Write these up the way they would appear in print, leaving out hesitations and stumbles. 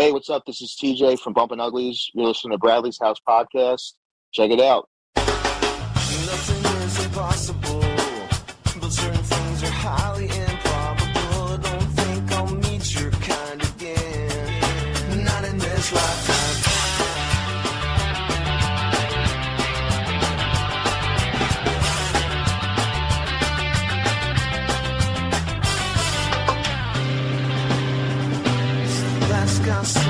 Hey, what's up? This is TJ from Bumpin' Uglies. You're listening to Bradley's House Podcast. Check it out. Nothing is impossible, but certain things are highly improbable. I don't think I'll meet your kind again, not in this lifetime. That's got some.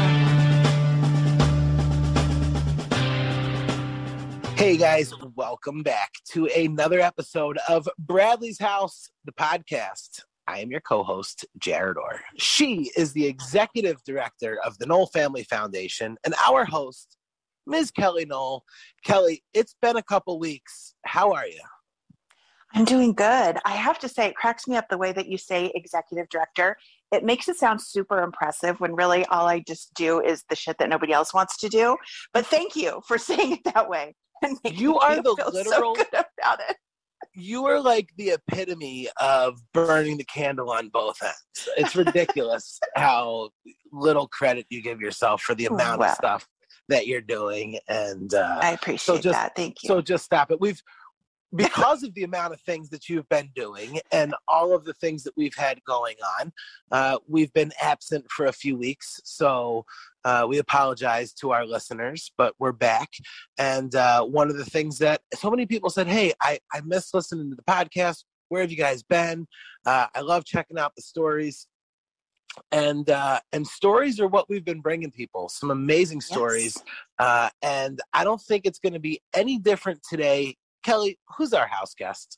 Hey guys, welcome back to another episode of Bradley's House, the podcast. I am your co-host, Jarett. She is the executive director of the Nowell Family Foundation, and our host, Ms. Kellie Nowell. Kellie, it's been a couple weeks. How are you? I'm doing good. I have to say, it cracks me up the way that you say executive director. It makes it sound super impressive when really all I just do is the shit that nobody else wants to do. But thank you for saying it that way. You are the literal, so good about it. You are like the epitome of burning the candle on both ends. It's ridiculous how little credit you give yourself for the amount of stuff that you're doing. And I appreciate that. Thank you. So just stop it. Because of the amount of things that you've been doing and all of the things that we've had going on, we've been absent for a few weeks. So we apologize to our listeners, but we're back. And one of the things that so many people said, hey, I miss listening to the podcast. Where have you guys been? I love checking out the stories. And stories are what we've been bringing people, some amazing stories. Yes. And I don't think it's going to be any different today. Kellie, who's our house guest?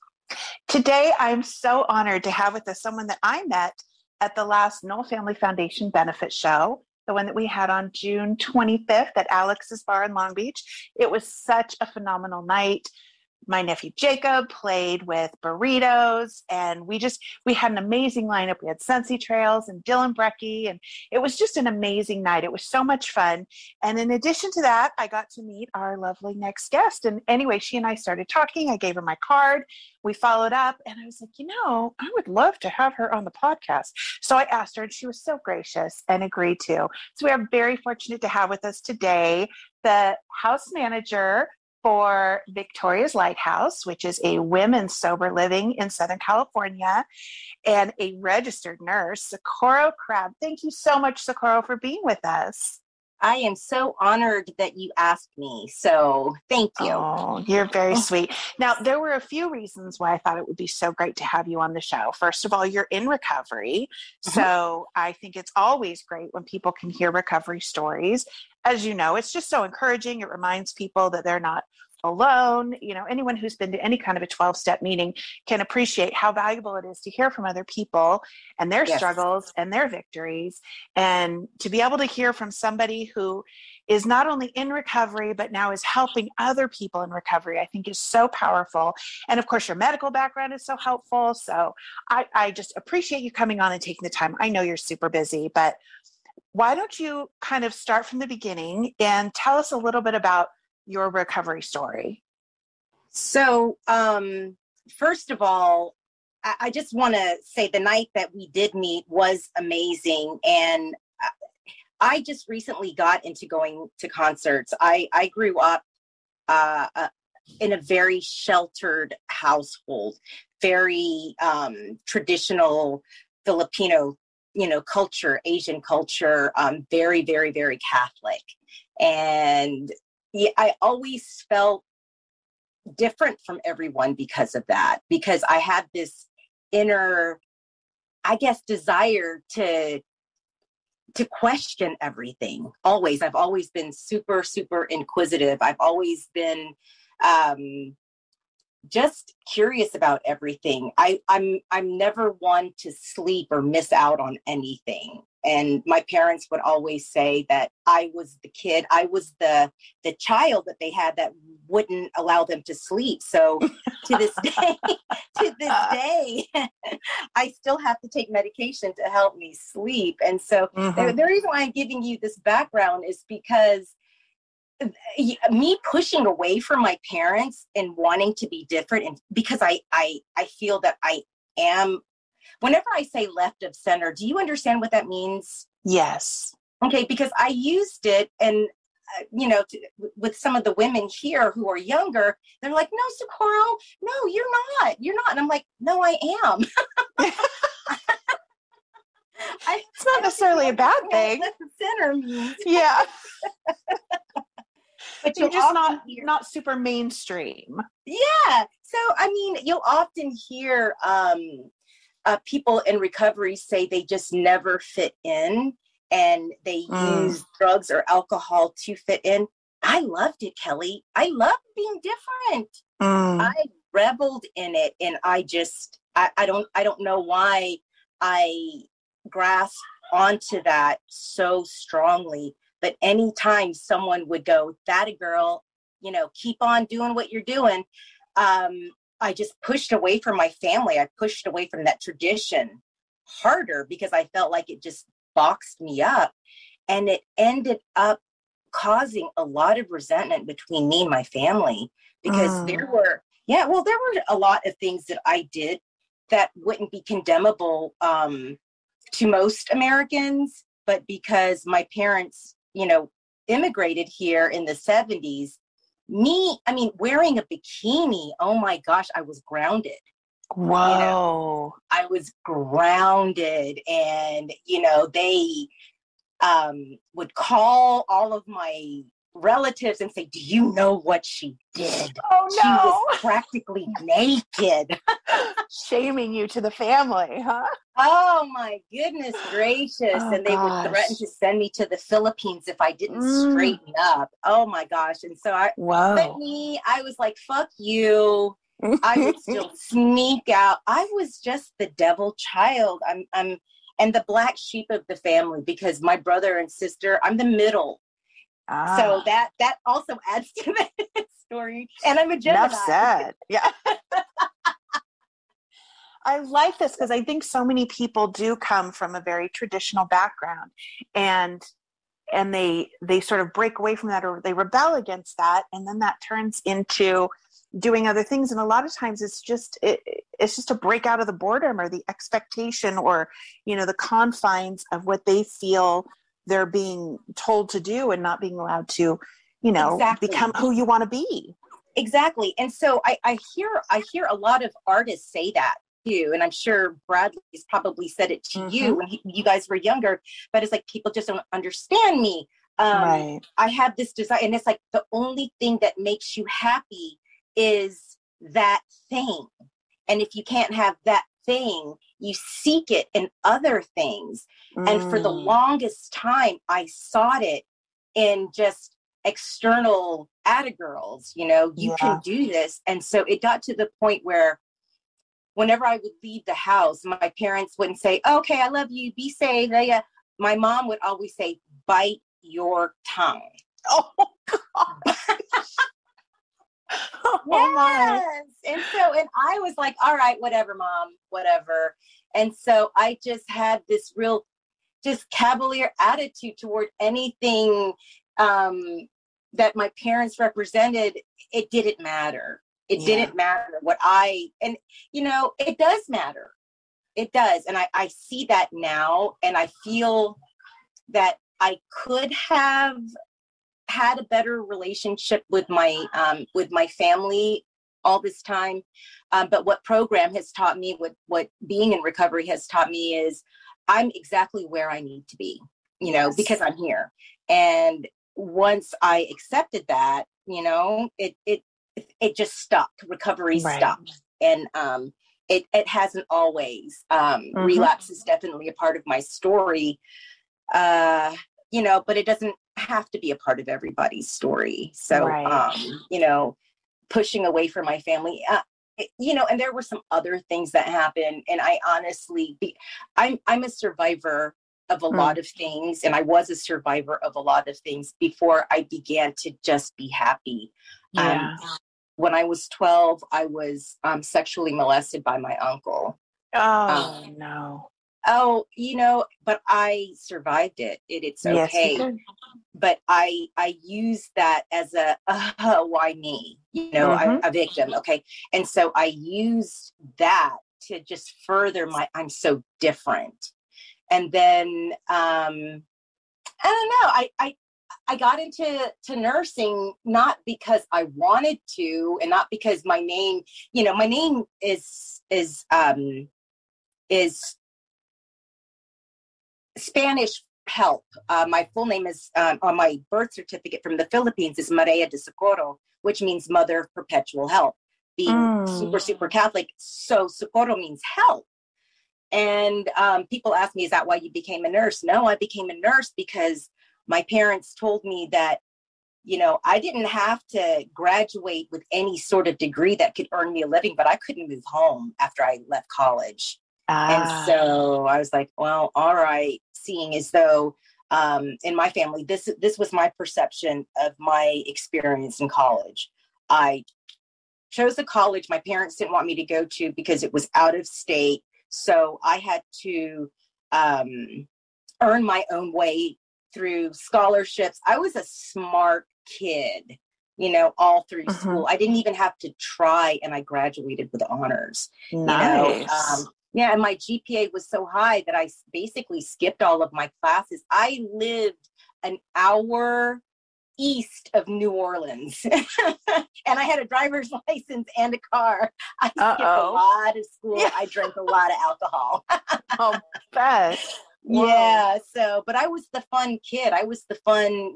Today, I'm so honored to have with us someone that I met at the last Nowell Family Foundation benefit show, the one that we had on June 25th at Alex's Bar in Long Beach. It was such a phenomenal night. My nephew Jakob played with burritos, and we had an amazing lineup. We had Sunset Trails and Dylan Brecky, and it was just an amazing night. It was so much fun. And in addition to that, I got to meet our lovely next guest. And anyway, she and I started talking. I gave her my card. We followed up, and I was like, I would love to have her on the podcast. So I asked her, and she was so gracious and agreed to. So we are very fortunate to have with us today the house manager for Victoria's Lighthouse, which is a women's sober living in Southern California, and a registered nurse, Socorro Crabbe. Thank you so much, Socorro, for being with us. I am so honored that you asked me. So thank you. Oh, you're very sweet. Now, there were a few reasons why I thought it would be so great to have you on the show. First of all, you're in recovery. So I think it's always great when people can hear recovery stories. As you know, it's just so encouraging. It reminds people that they're not alone. Anyone who's been to any kind of a 12-step meeting can appreciate how valuable it is to hear from other people and their struggles and their victories. And to be able to hear from somebody who is not only in recovery, but now is helping other people in recovery, I think is so powerful. And of course, your medical background is so helpful. So I just appreciate you coming on and taking the time. I know you're super busy, but why don't you kind of start from the beginning and tell us a little bit about your recovery story? So, first of all, I just want to say the night that we did meet was amazing. And I just recently got into going to concerts. I grew up in a very sheltered household, very traditional Filipino, culture, Asian culture, very, very, very Catholic. And I always felt different from everyone because of that, because I had this inner, I guess, desire to question everything. I've always been super, super inquisitive. I've always been just curious about everything. I'm never one to sleep or miss out on anything. And my parents would always say that I was the kid, I was the child that they had that wouldn't allow them to sleep. So to this day, I still have to take medication to help me sleep. And so the reason why I'm giving you this background is because me pushing away from my parents and wanting to be different, and because I feel that I am, whenever I say left of center, do you understand what that means? Yes. Okay, because I used it, and with some of the women here who are younger, they're like, "No, Socorro, no, you're not," and I'm like, "No, I am." It's not necessarily a bad thing. Center means. Yeah. But you're just not super mainstream. Yeah. So, I mean, you'll often hear people in recovery say they just never fit in, and they use drugs or alcohol to fit in. I loved it, Kelly. I loved being different. I reveled in it, and I don't know why I grasped onto that so strongly. But anytime someone would go, "That a girl, keep on doing what you're doing," I just pushed away from my family. I pushed away from that tradition harder because I felt like it just boxed me up. And it ended up causing a lot of resentment between me and my family, because there were a lot of things that I did that wouldn't be condemnable to most Americans, but because my parents, immigrated here in the 70s, wearing a bikini, oh my gosh, I was grounded. Whoa. I was grounded, and, they would call all of my relatives and say, "Do you know what she did? Oh, no. She was practically naked." Shaming you to the family, huh? Oh my goodness gracious. Oh, and they would threaten to send me to the Philippines if I didn't straighten up. Oh my gosh. And so I was like, "Fuck you." I would still sneak out. I was just the devil child. I'm and the black sheep of the family, because my brother and sister, I'm the middle. So that also adds to that story. And I'm a Gemini. Enough said. Yeah. I like this because I think so many people do come from a very traditional background, and they sort of break away from that, or they rebel against that, and then that turns into doing other things. And a lot of times it's just a break out of the boredom or the expectation, or the confines of what they feel they're being told to do, and not being allowed to become who you want to be. Exactly. And so I hear a lot of artists say that too, and I'm sure Bradley's probably said it to you when you guys were younger, but it's like, people just don't understand me. Right. I have this desire, and it's like the only thing that makes you happy is that thing. And if you can't have that thing, you seek it in other things. And for the longest time, I sought it in just external girls, you can do this. And so it got to the point where whenever I would leave the house, my parents wouldn't say, "Okay, I love you, be safe." My mom would always say, "Bite your tongue." Oh, God. Yes. And I was like, "All right, whatever, Mom, whatever." And so I just had this real, just cavalier attitude toward anything that my parents represented. It didn't matter. It didn't matter what it does matter. It does. And I see that now, and I feel that I could have had a better relationship with my family all this time. But what program has taught me, what being in recovery has taught me, is I'm exactly where I need to be, because I'm here. And once I accepted that, it just stopped. Recovery stopped. And it hasn't always. Relapse is definitely a part of my story, but it doesn't have to be a part of everybody's story. So, pushing away from my family, and there were some other things that happened. And I honestly, I'm a survivor of a lot of things. And I was a survivor of a lot of things before I began to just be happy. When I was 12, I was sexually molested by my uncle. Oh, no. Oh, but I survived it. It's okay. Yes, but I use that as why me? I'm a victim. Okay. And so I used that to just further I'm so different. And then I don't know. I got into nursing not because I wanted to, and not because my name, my name is Spanish help. My full name is on my birth certificate from the Philippines is Maria de Socorro, which means Mother of Perpetual Help. Being super Catholic, so Socorro means help. And people ask me, is that why you became a nurse? No, I became a nurse because my parents told me that, I didn't have to graduate with any sort of degree that could earn me a living, but I couldn't move home after I left college. And so I was like, well, all right, seeing as though in my family, this was my perception of my experience in college. I chose a college my parents didn't want me to go to because it was out of state. So I had to earn my own way through scholarships. I was a smart kid, all through school. I didn't even have to try, and I graduated with honors. Nice. Yeah, and my GPA was so high that I basically skipped all of my classes. I lived an hour east of New Orleans, and I had a driver's license and a car. I skipped a lot of school. Yeah. I drank a lot of alcohol. Oh, bet. Yeah. So, but I was the fun kid. I was the fun,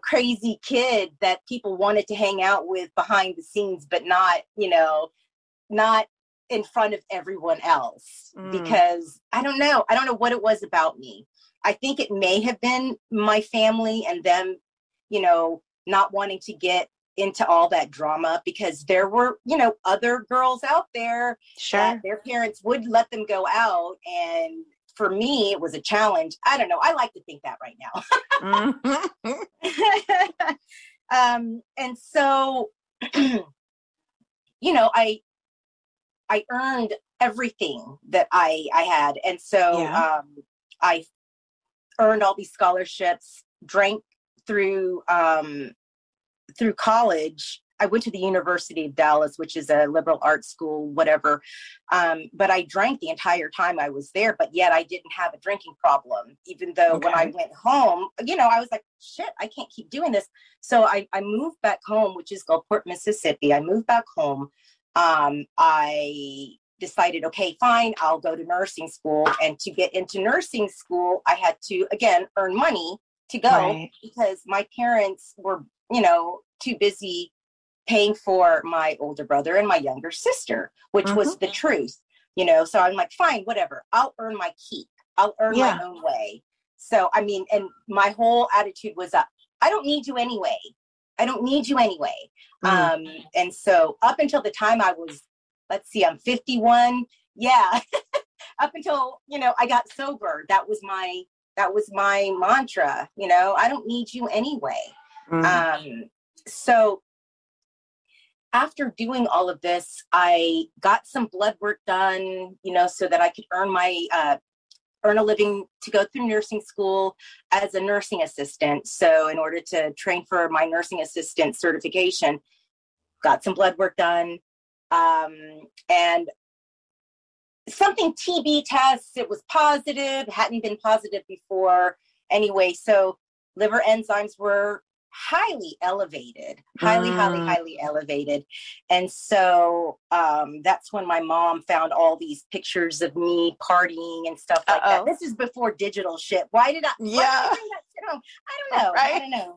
crazy kid that people wanted to hang out with behind the scenes, but not in front of everyone else, because I don't know what it was about me. I think it may have been my family and them, not wanting to get into all that drama, because there were, other girls out there that their parents would let them go out. And for me, it was a challenge. I don't know. I like to think that right now. And so, I earned everything that I had. And so I earned all these scholarships, drank through college. I went to the University of Dallas, which is a liberal arts school, whatever. But I drank the entire time I was there, but yet I didn't have a drinking problem, even though when I went home, I was like, shit, I can't keep doing this. So I moved back home, which is Gulfport, Mississippi. I moved back home. I decided, okay, fine, I'll go to nursing school. And to get into nursing school, I had to, again, earn money to go because my parents were, too busy paying for my older brother and my younger sister, which was the truth, so I'm like, fine, whatever, I'll earn my keep. I'll earn my own way. So, and my whole attitude was, I don't need you anyway. And so up until the time I was, I'm 51. Yeah. Up until, I got sober. That was my mantra, I don't need you anyway. So after doing all of this, I got some blood work done, so that I could earn a living to go through nursing school as a nursing assistant. So in order to train for my nursing assistant certification, got some blood work done. And something TB tests, it was positive, hadn't been positive before. Anyway, so liver enzymes were highly elevated, highly elevated. And so that's when my mom found all these pictures of me partying and stuff like that. This is before digital shit. Why did I bring that shit home? I don't know. Right? I don't know.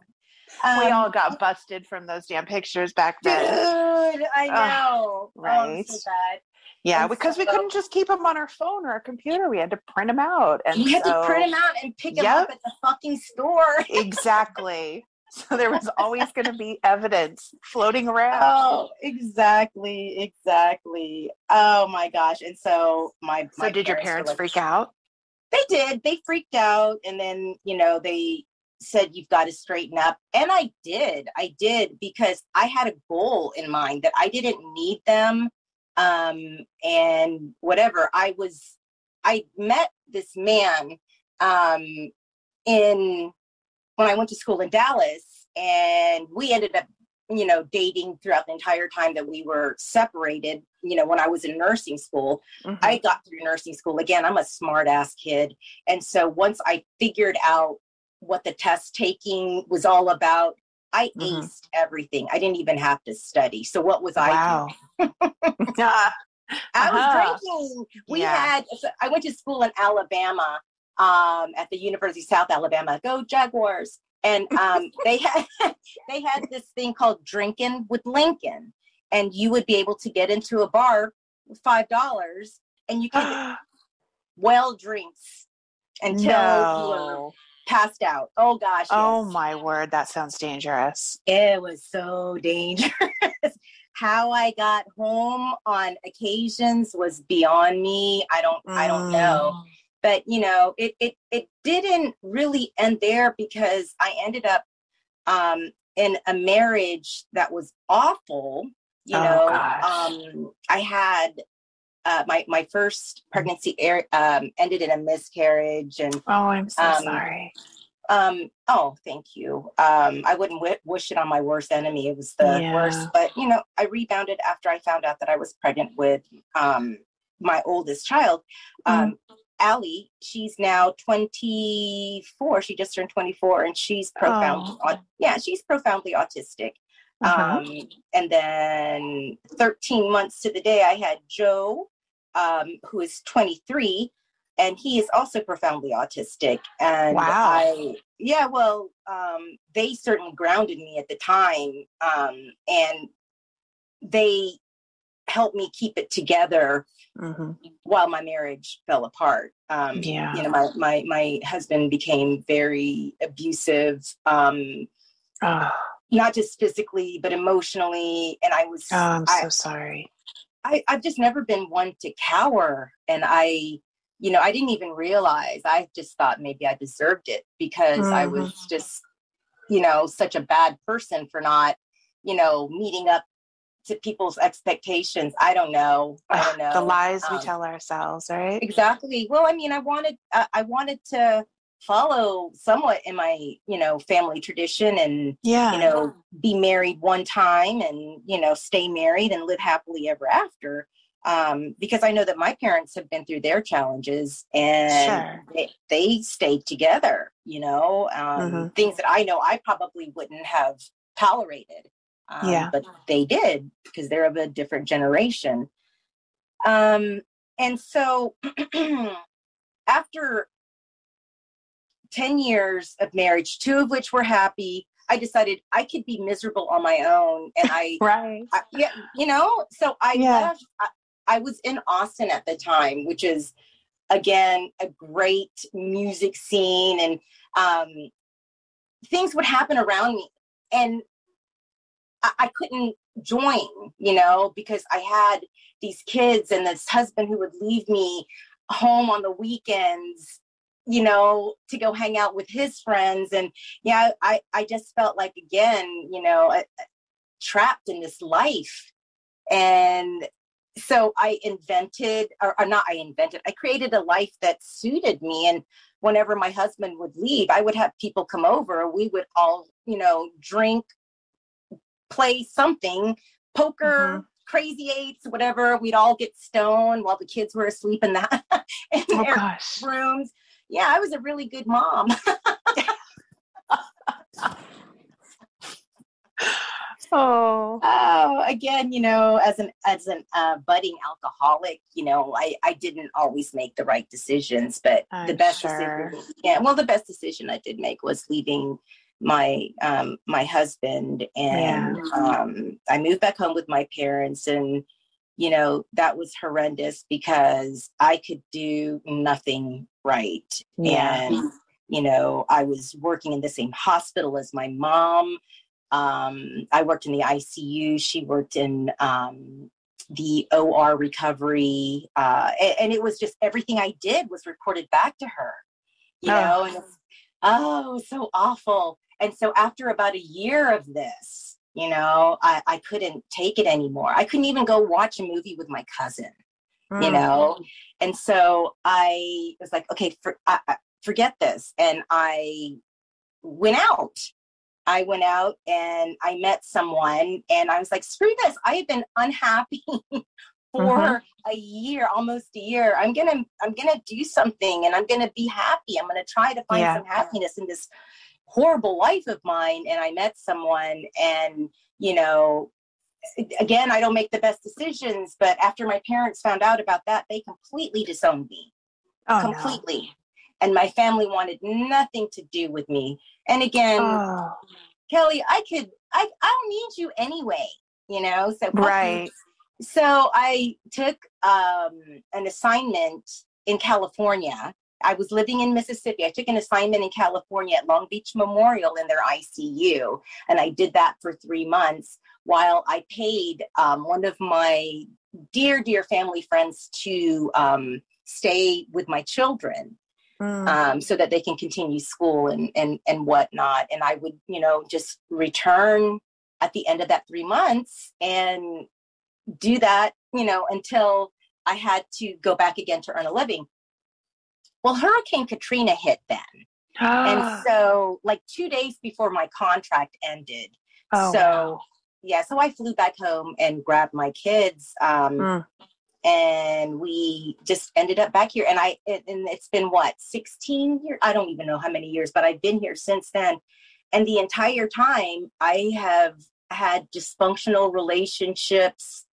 We all got busted from those damn pictures back then. Dude, I know. Right. So bad. Yeah, because we couldn't just keep them on our phone or our computer. We had to print them out. And we had to print them out and pick them up at the fucking store. Exactly. So there was always going to be evidence floating around. Oh, exactly. Oh my gosh. And so So did your parents freak out? They did. They freaked out. And then, they said, you've got to straighten up. And I did because I had a goal in mind that I didn't need them. And whatever, I met this man, when I went to school in Dallas, and we ended up dating throughout the entire time that we were separated, when I was in nursing school. I got through nursing school. Again, I'm a smart ass kid. And so once I figured out what the test taking was all about, I aced everything. I didn't even have to study. So what was I doing? I was drinking. I went to school in Alabama, at the University of South Alabama. Go Jaguars. And they had this thing called Drinking with Lincoln. And you would be able to get into a bar with $5 and you could well drinks until you were passed out. Oh gosh. Oh yes. my word. That sounds dangerous. It was so dangerous. How I got home on occasions was beyond me. I don't know. But, it didn't really end there, because I ended up in a marriage that was awful. I had my first pregnancy ended in a miscarriage. And I'm so sorry. Oh, thank you. I wouldn't wish it on my worst enemy. It was the worst. But, I rebounded after I found out that I was pregnant with my oldest child. Allie, she's now 24. She just turned 24, and she's profoundly, she's profoundly autistic. And then 13 months to the day, I had Joe, who is 23, and he is also profoundly autistic. And they certainly grounded me at the time, and they helped me keep it together while my marriage fell apart. My husband became very abusive, not just physically, but emotionally. And I was, I'm so sorry. I've just never been one to cower. And I didn't even realize. I just thought maybe I deserved it, because I was just, such a bad person for not, meeting up to people's expectations. I don't know. The lies we tell ourselves, right? Exactly. Well, I mean, I wanted to follow somewhat in my, family tradition, and, be married one time and, stay married and live happily ever after. Because I know that my parents have been through their challenges, and they stayed together, things that I know I probably wouldn't have tolerated. But they did, because they're of a different generation. And so after 10 years of marriage, 2 of which were happy, I decided I could be miserable on my own. And so I left. I was in Austin at the time, which is, again, a great music scene, and things would happen around me. And I couldn't join, because I had these kids and this husband who would leave me home on the weekends, to go hang out with his friends. And I just felt like, again, trapped in this life. And so I created a life that suited me. And whenever my husband would leave, I would have people come over. We would all, drink, play something, poker, crazy eights, whatever. We'd all get stoned while the kids were asleep in their rooms. Yeah, I was a really good mom. Again, as an budding alcoholic, I didn't always make the right decisions, but the best decision I did make was leaving my husband, and I moved back home with my parents, and that was horrendous, because I could do nothing right. And I was working in the same hospital as my mom. I worked in the ICU. She worked in the OR recovery, and it was just, everything I did was reported back to her, and it was so awful. And so after about a year of this, I couldn't take it anymore. I couldn't even go watch a movie with my cousin, and so I was like, okay, forget this. And I went out I went out and I met someone, and I was like, screw this. I have been unhappy for a year, almost a year. I'm gonna do something, and I'm gonna be happy. I'm gonna try to find some happiness in this horrible life of mine. And I met someone, and again, I don't make the best decisions, but after my parents found out about that, they completely disowned me. Completely. No. And my family wanted nothing to do with me. And again, Kelly, I don't need you anyway, so right. So I took an assignment in California. I was living in Mississippi. I took an assignment in California at Long Beach Memorial in their ICU. And I did that for 3 months while I paid one of my dear, dear family friends to stay with my children so that they can continue school and whatnot. And I would, just return at the end of that 3 months and do that, until I had to go back again to earn a living. Well, Hurricane Katrina hit then. And so 2 days before my contract ended. So I flew back home and grabbed my kids. And we just ended up back here. And it's been 16 years? I don't even know how many years, but I've been here since then. And the entire time I have had dysfunctional relationships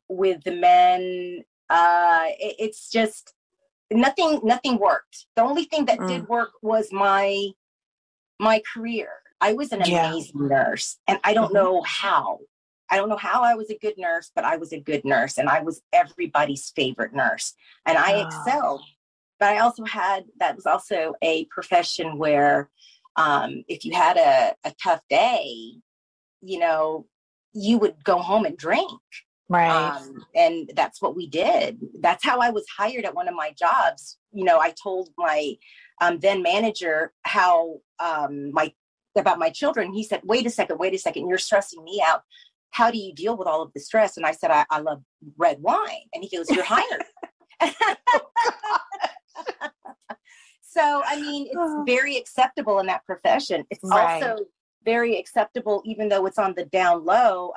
with the men. It's just nothing worked. The only thing that did work was my career. I was an amazing nurse, and I don't know how. I don't know how I was a good nurse, but I was a good nurse, and I was everybody's favorite nurse, and I excelled. But I also that was also a profession where if you had a tough day, you would go home and drink. Right. And that's what we did. That's how I was hired at one of my jobs. I told my then manager how about my children. He said, wait a second, you're stressing me out. How do you deal with all of the stress? And I said, I love red wine. And he goes, you're hired. So, it's very acceptable in that profession. It's also very acceptable, even though it's on the down low.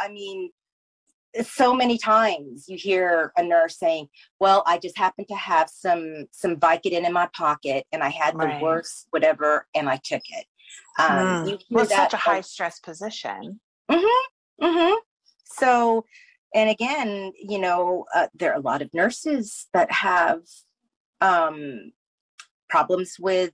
So many times you hear a nurse saying, well, I just happened to have some Vicodin in my pocket, and I had the worst whatever, and I took it. It's such a high stress position. So, and again, there are a lot of nurses that have problems with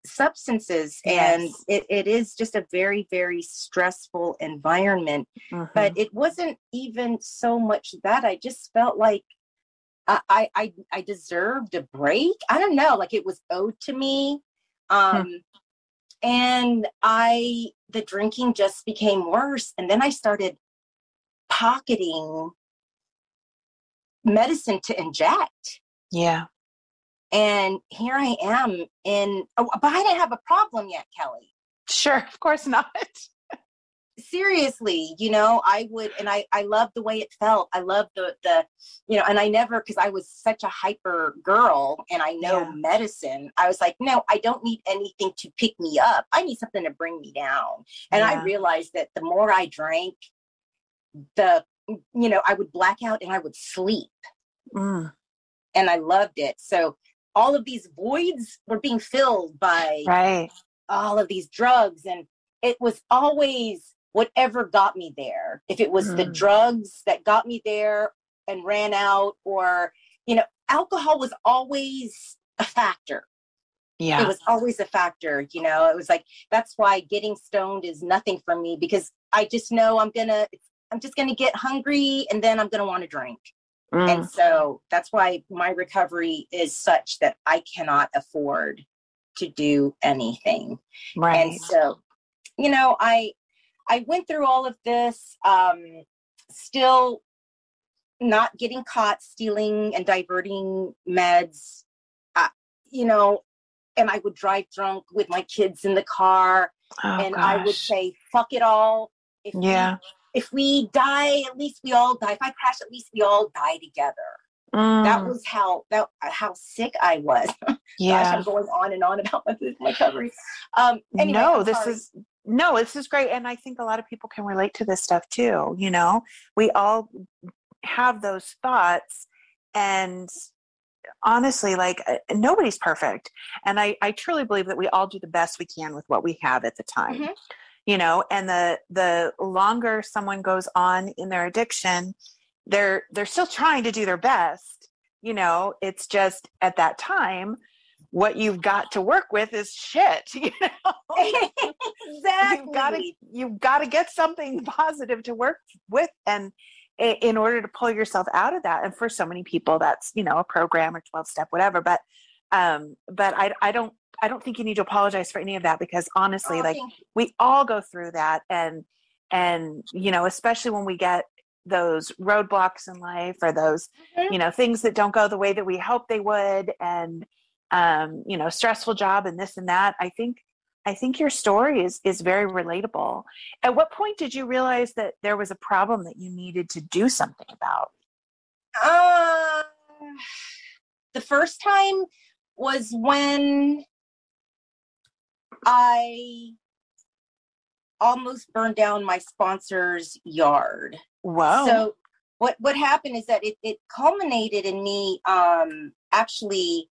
substances, and it is just a very, very stressful environment. But it wasn't even so much that. I just felt like I deserved a break. I don't know, like it was owed to me. And the drinking just became worse. And then I started pocketing medicine to inject. Yeah. And here I am but I didn't have a problem yet, Kelly. Sure, of course not. Seriously, I would, and I loved the way it felt. I loved the and I never, because I was such a hyper girl and I know medicine, I was like, no, I don't need anything to pick me up. I need something to bring me down. And I realized that the more I drank, I would black out and I would sleep. And I loved it. So all of these voids were being filled by all of these drugs. And it was always whatever got me there. If it was the drugs that got me there and ran out, or, alcohol was always a factor. Yeah. It was always a factor. It was like, that's why getting stoned is nothing for me, because I just know I'm just going to get hungry, and then I'm going to want to drink. And so that's why my recovery is such that I cannot afford to do anything. Right. And so, I went through all of this, still not getting caught stealing and diverting meds, and I would drive drunk with my kids in the car, I would say, fuck it all. If we die, at least we all die. If I crash, at least we all die together. That was how sick I was. Gosh, I'm going on and on about my recovery. Anyway, No, this is great. And I think a lot of people can relate to this stuff too. You know, we all have those thoughts, and honestly, like nobody's perfect. And I truly believe that we all do the best we can with what we have at the time, you know, and the longer someone goes on in their addiction, they're still trying to do their best. You know, it's just at that time, what you've got to work with is shit, you know. Exactly. You've got to get something positive to work with, and in order to pull yourself out of that. And for so many people, that's, you know, a program or 12-step, whatever. But I don't think you need to apologize for any of that, because honestly, like we all go through that, and you know, especially when we get those roadblocks in life, or those, you know, things that don't go the way that we hope they would, and you know, stressful job and this and that. I think your story is very relatable. At what point did you realize that there was a problem that you needed to do something about? The first time was when I almost burned down my sponsor's yard. Wow. So what happened is that it culminated in me actually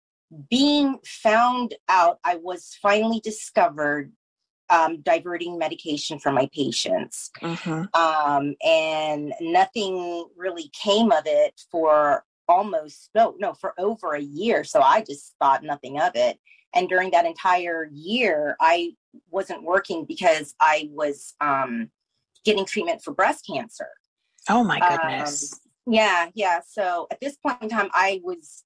being found out. I was finally discovered diverting medication from my patients. And nothing really came of it for for over a year. So I just thought nothing of it. And during that entire year, I wasn't working because I was getting treatment for breast cancer. Oh my goodness. Yeah. So at this point in time, I was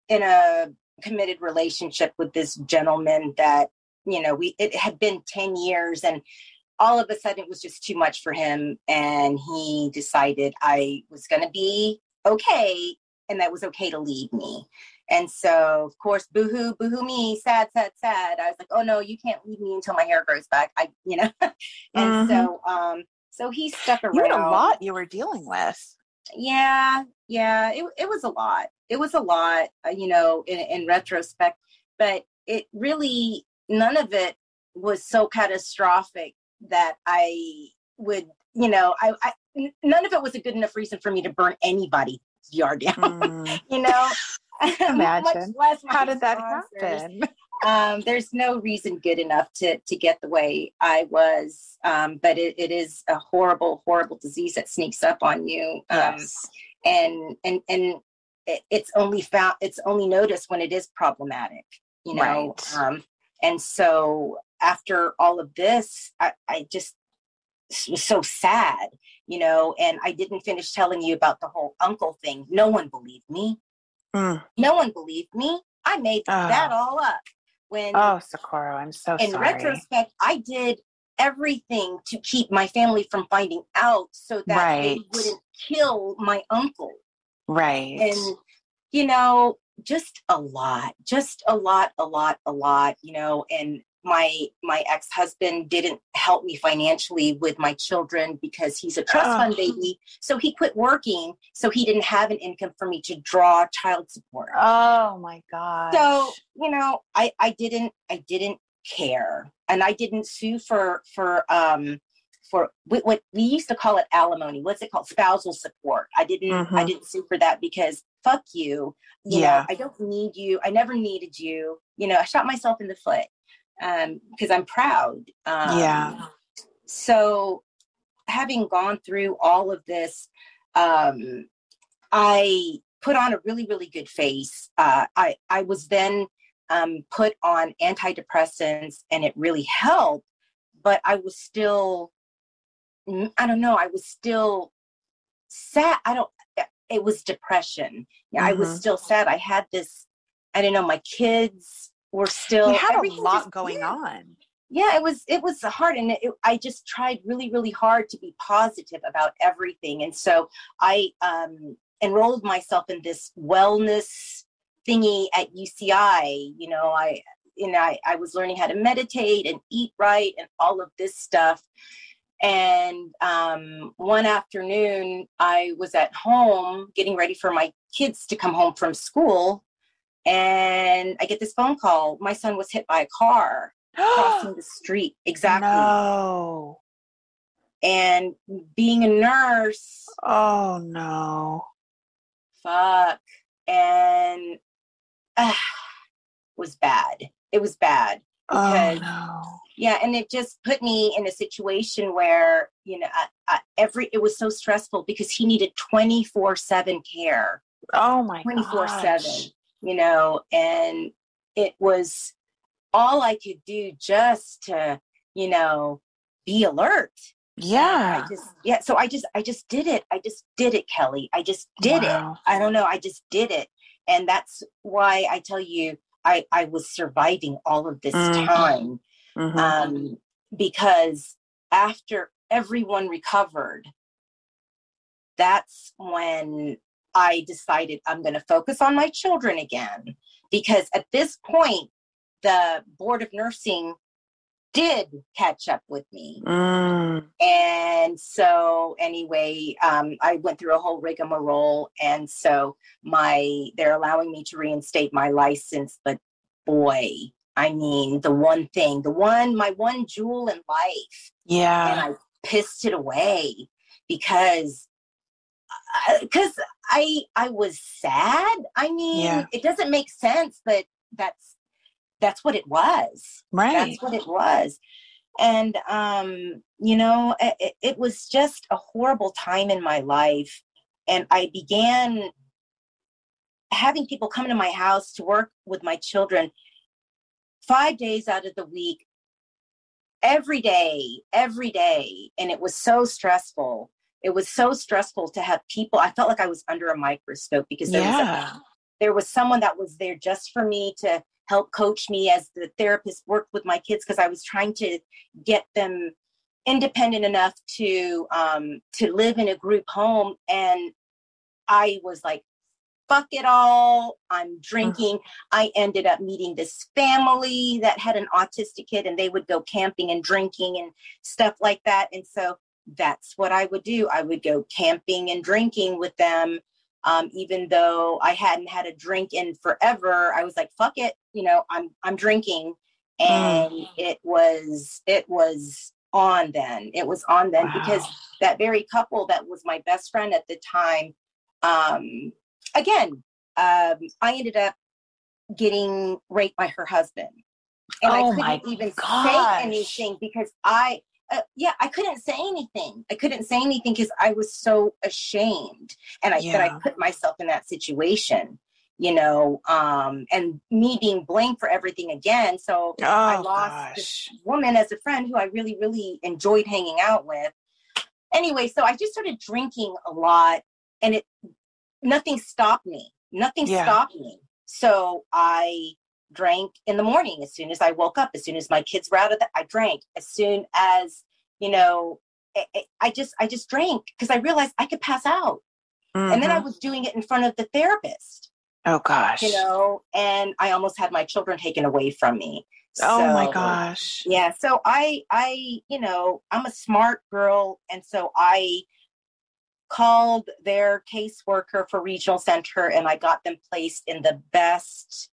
in a committed relationship with this gentleman that, you know, it had been 10 years, and all of a sudden it was just too much for him. And he decided I was going to be okay, and that was okay to leave me. And so, of course, boohoo me, sad. I was like, oh no, you can't leave me until my hair grows back. And so he stuck around. You had a lot you were dealing with. Yeah. It was a lot. It was a lot, you know, in retrospect, but it really, none of it was so catastrophic that I would, you know, none of it was a good enough reason for me to burn anybody's yard down, you know. Imagine. How did that happen? There's no reason good enough to get the way I was. But it is a horrible, horrible disease that sneaks up on you. And it's only noticed when it is problematic, you know? Right. And so after all of this, I just was so sad, you know, and I didn't finish telling you about the whole uncle thing. No one believed me. No one believed me. I made that all up. Socorro, I'm so sorry. In retrospect, I did everything to keep my family from finding out so that they wouldn't kill my uncle. Right. And, you know, just a lot, you know, and my ex-husband didn't help me financially with my children because he's a trust fund baby. So he quit working. So he didn't have an income for me to draw child support. Oh my God. So, you know, I didn't care. And I didn't sue for what we used to call it alimony. What's it called? Spousal support. I didn't sue for that because fuck you. You know, I don't need you. I never needed you. You know, I shot myself in the foot. Because I'm proud. So having gone through all of this, I put on a really, really good face. I was then put on antidepressants, and it really helped, but I was still, I don't know, I was still sad. It was depression. I was still sad. I had this, I don't know, my kids were still, you had a lot going on. Yeah, it was hard. And I just tried really, really hard to be positive about everything. And so I enrolled myself in this wellness thingy at UCI. You know, I was learning how to meditate and eat right and all of this stuff. And one afternoon I was at home getting ready for my kids to come home from school. And I get this phone call. My son was hit by a car. crossing the street. Exactly. No. And being a nurse. Oh no. Fuck. And was bad. It was bad because, oh no. yeah, and it just put me in a situation where, you know, it was so stressful because he needed 24/7 care. Oh my 24/7, you know, and it was all I could do just to, you know, be alert. Yeah. So I just did it. I just did it, Kelly. I just did it. I don't know. I just did it. And that's why I tell you, I was surviving all of this time. Because after everyone recovered, that's when I decided I'm going to focus on my children again. Because at this point, the Board of Nursing did catch up with me. And so anyway, I went through a whole rigmarole. And so they're allowing me to reinstate my license. But boy, I mean, my one jewel in life. Yeah. And I pissed it away because I was sad. I mean, It doesn't make sense, but that's what it was. Right. That's what it was. And, you know, it was just a horrible time in my life. And I began having people come to my house to work with my children 5 days out of the week, every day. And it was so stressful. It was so stressful to have people. I felt like I was under a microscope because there was someone that was there just for me to help coach me as the therapist worked with my kids, because I was trying to get them independent enough to live in a group home. And I was like, fuck it all. I'm drinking. I ended up meeting this family that had an autistic kid, and they would go camping and drinking and stuff like that. And so that's what I would do. I would go camping and drinking with them. Even though I hadn't had a drink in forever, I was like, fuck it. You know, I'm drinking. And it was on then. It was on then because that very couple that was my best friend at the time, I ended up getting raped by her husband. And I couldn't even say anything because I couldn't say anything. I couldn't say anything because I was so ashamed. And that I put myself in that situation, you know, and me being blamed for everything again. So I lost this woman as a friend who I really, really enjoyed hanging out with. Anyway, so I just started drinking a lot, and nothing stopped me. Nothing stopped me. So I drank in the morning. As soon as I woke up, as soon as my kids were out of I drank. As soon as, you know, I just drank because I realized I could pass out. And then I was doing it in front of the therapist. Oh gosh. You know, and I almost had my children taken away from me. Oh my gosh. Yeah. So I, you know, I'm a smart girl. And so I called their caseworker for regional center, and I got them placed in the best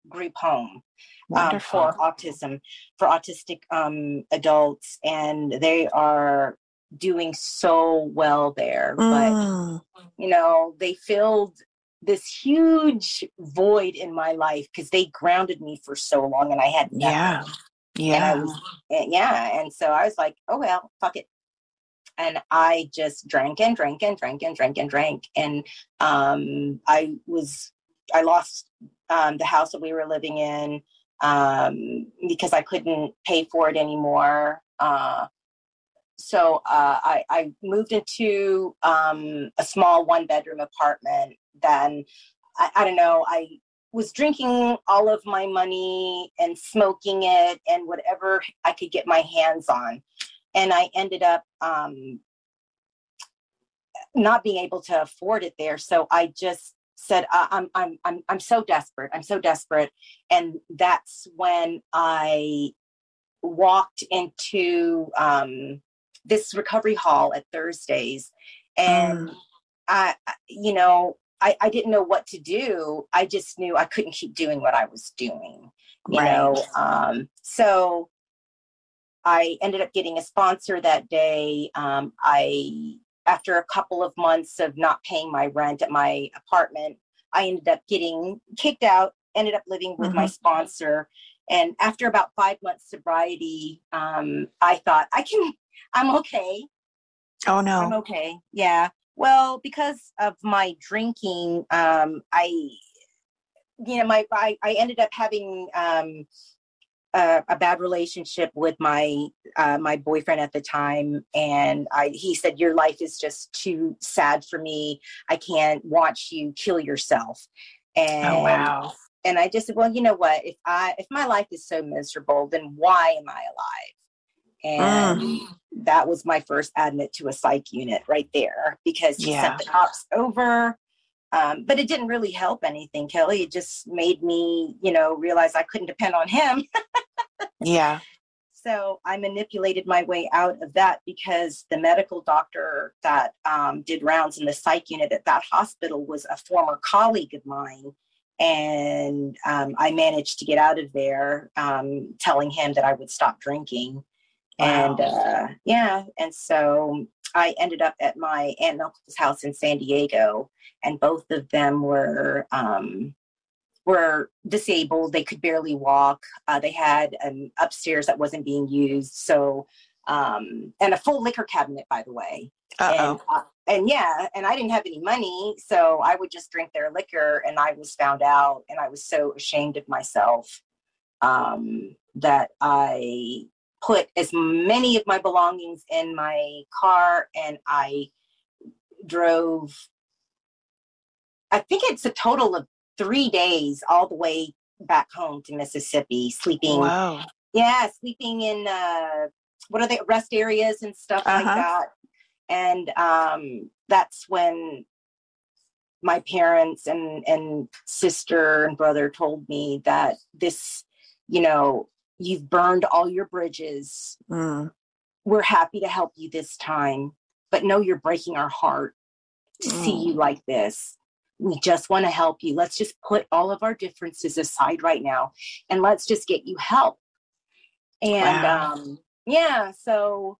group home for autistic adults. And they are doing so well there. But, you know, they filled this huge void in my life because they grounded me for so long, and I had nothing. And so I was like, oh, well, fuck it. And I just drank and drank and drank and drank and drank. And I lost the house that we were living in because I couldn't pay for it anymore. So I moved into a small 1-bedroom apartment. Then I don't know, I was drinking all of my money and smoking it and whatever I could get my hands on. And I ended up not being able to afford it there. So I just said, I'm so desperate. I'm so desperate. And that's when I walked into this recovery hall at Thursdays. And I didn't know what to do. I just knew I couldn't keep doing what I was doing. you know. So I ended up getting a sponsor that day. After a couple of months of not paying my rent at my apartment, I ended up getting kicked out, ended up living with my sponsor. And after about 5 months sobriety, I thought, I'm okay. Oh, no. I'm okay. Yeah. Well, because of my drinking, I ended up having a bad relationship with my boyfriend at the time, and he said, "Your life is just too sad for me. I can't watch you kill yourself." And oh, wow. And I just said, "Well, you know what? If my life is so miserable, then why am I alive?" And that was my first admit to a psych unit right there, because he sent the cops over. But it didn't really help anything, Kelly. It just made me, realize I couldn't depend on him. Yeah. So I manipulated my way out of that, because the medical doctor that did rounds in the psych unit at that hospital was a former colleague of mine. And I managed to get out of there, telling him that I would stop drinking. Wow. And so I ended up at my aunt and uncle's house in San Diego, and both of them were disabled. They could barely walk. They had an upstairs that wasn't being used. So, and a full liquor cabinet, by the way. And I didn't have any money, so I would just drink their liquor, and I was found out, and I was so ashamed of myself that I put as many of my belongings in my car, and I drove, I think it's a total of 3 days all the way back home to Mississippi, sleeping. Wow. Yeah, sleeping in what are they, rest areas and stuff like that. And that's when my parents and sister and brother told me that this, you've burned all your bridges. We're happy to help you this time, but no, you're breaking our heart to see you like this. We just want to help you. Let's just put all of our differences aside right now, and let's just get you help. And so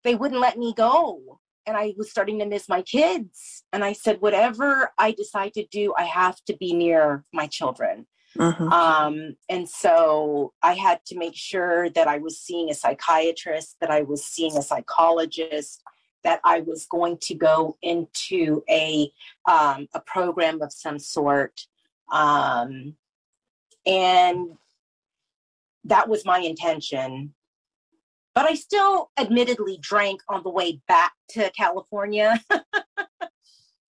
they wouldn't let me go. And I was starting to miss my kids. And I said, whatever I decide to do, I have to be near my children. And so I had to make sure that I was seeing a psychiatrist, that I was seeing a psychologist, that I was going to go into a program of some sort. And that was my intention. But I still admittedly drank on the way back to California.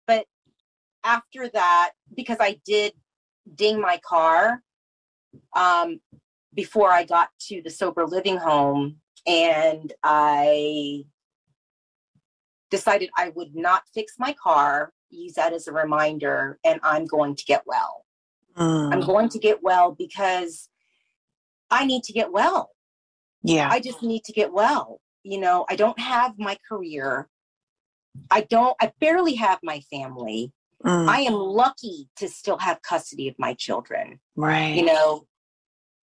But after that, because I did ding my car before I got to the sober living home, and I decided I would not fix my car, use that as a reminder, and I'm going to get well. I'm going to get well because I need to get well. Yeah. I just need to get well. I don't have my career. I barely have my family. I am lucky to still have custody of my children. Right.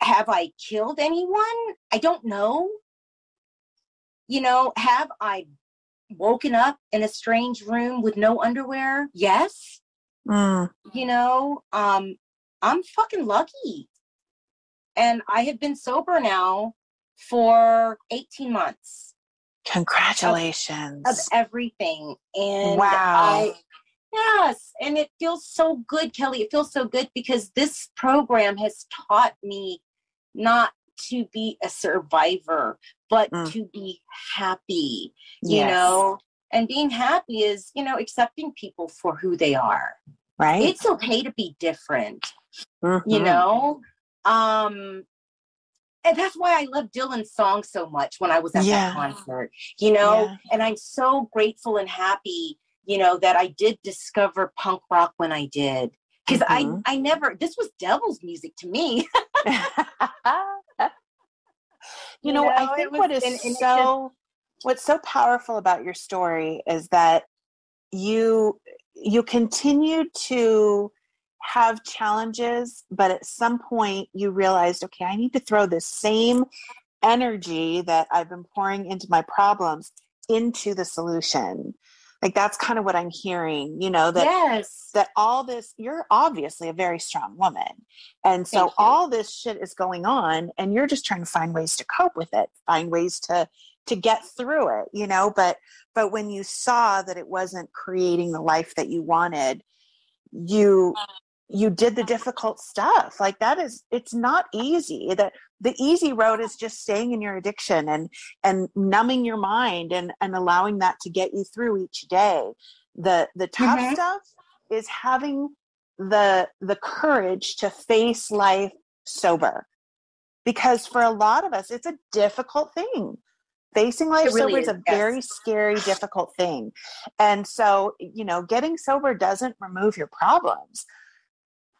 Have I killed anyone? I don't know. Have I woken up in a strange room with no underwear? Yes. I'm fucking lucky. And I have been sober now for 18 months. Congratulations. Of everything. And wow. Yes. And it feels so good, Kelly. It feels so good because this program has taught me not to be a survivor, but to be happy, and being happy is, accepting people for who they are. Right. It's okay to be different, and that's why I love Dylan's song so much when I was at that concert, and I'm so grateful and happy, that I did discover punk rock when I did. Because I never, this was devil's music to me. I think what's so powerful about your story is that you continue to have challenges, but at some point you realized, okay, I need to throw this same energy that I've been pouring into my problems into the solution. Like, that's kind of what I'm hearing, that all this, you're obviously a very strong woman. And so all this shit is going on and you're just trying to find ways to cope with it, find ways to get through it, but when you saw that it wasn't creating the life that you wanted, you did the difficult stuff. Like, it's not easy. The easy road is just staying in your addiction and numbing your mind and allowing that to get you through each day. The tough stuff is having the courage to face life sober, because for a lot of us, it's a difficult thing. Facing life sober is a very scary, difficult thing. And so, getting sober doesn't remove your problems.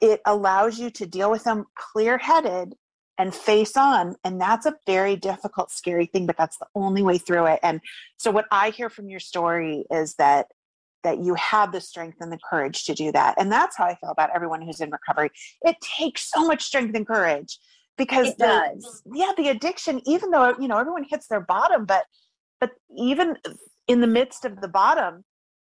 It allows you to deal with them clear-headed and face on. And that's a very difficult, scary thing, but that's the only way through it. And so what I hear from your story is that you have the strength and the courage to do that. And that's how I feel about everyone who's in recovery. It takes so much strength and courage, because the addiction, even though, everyone hits their bottom, but even in the midst of the bottom,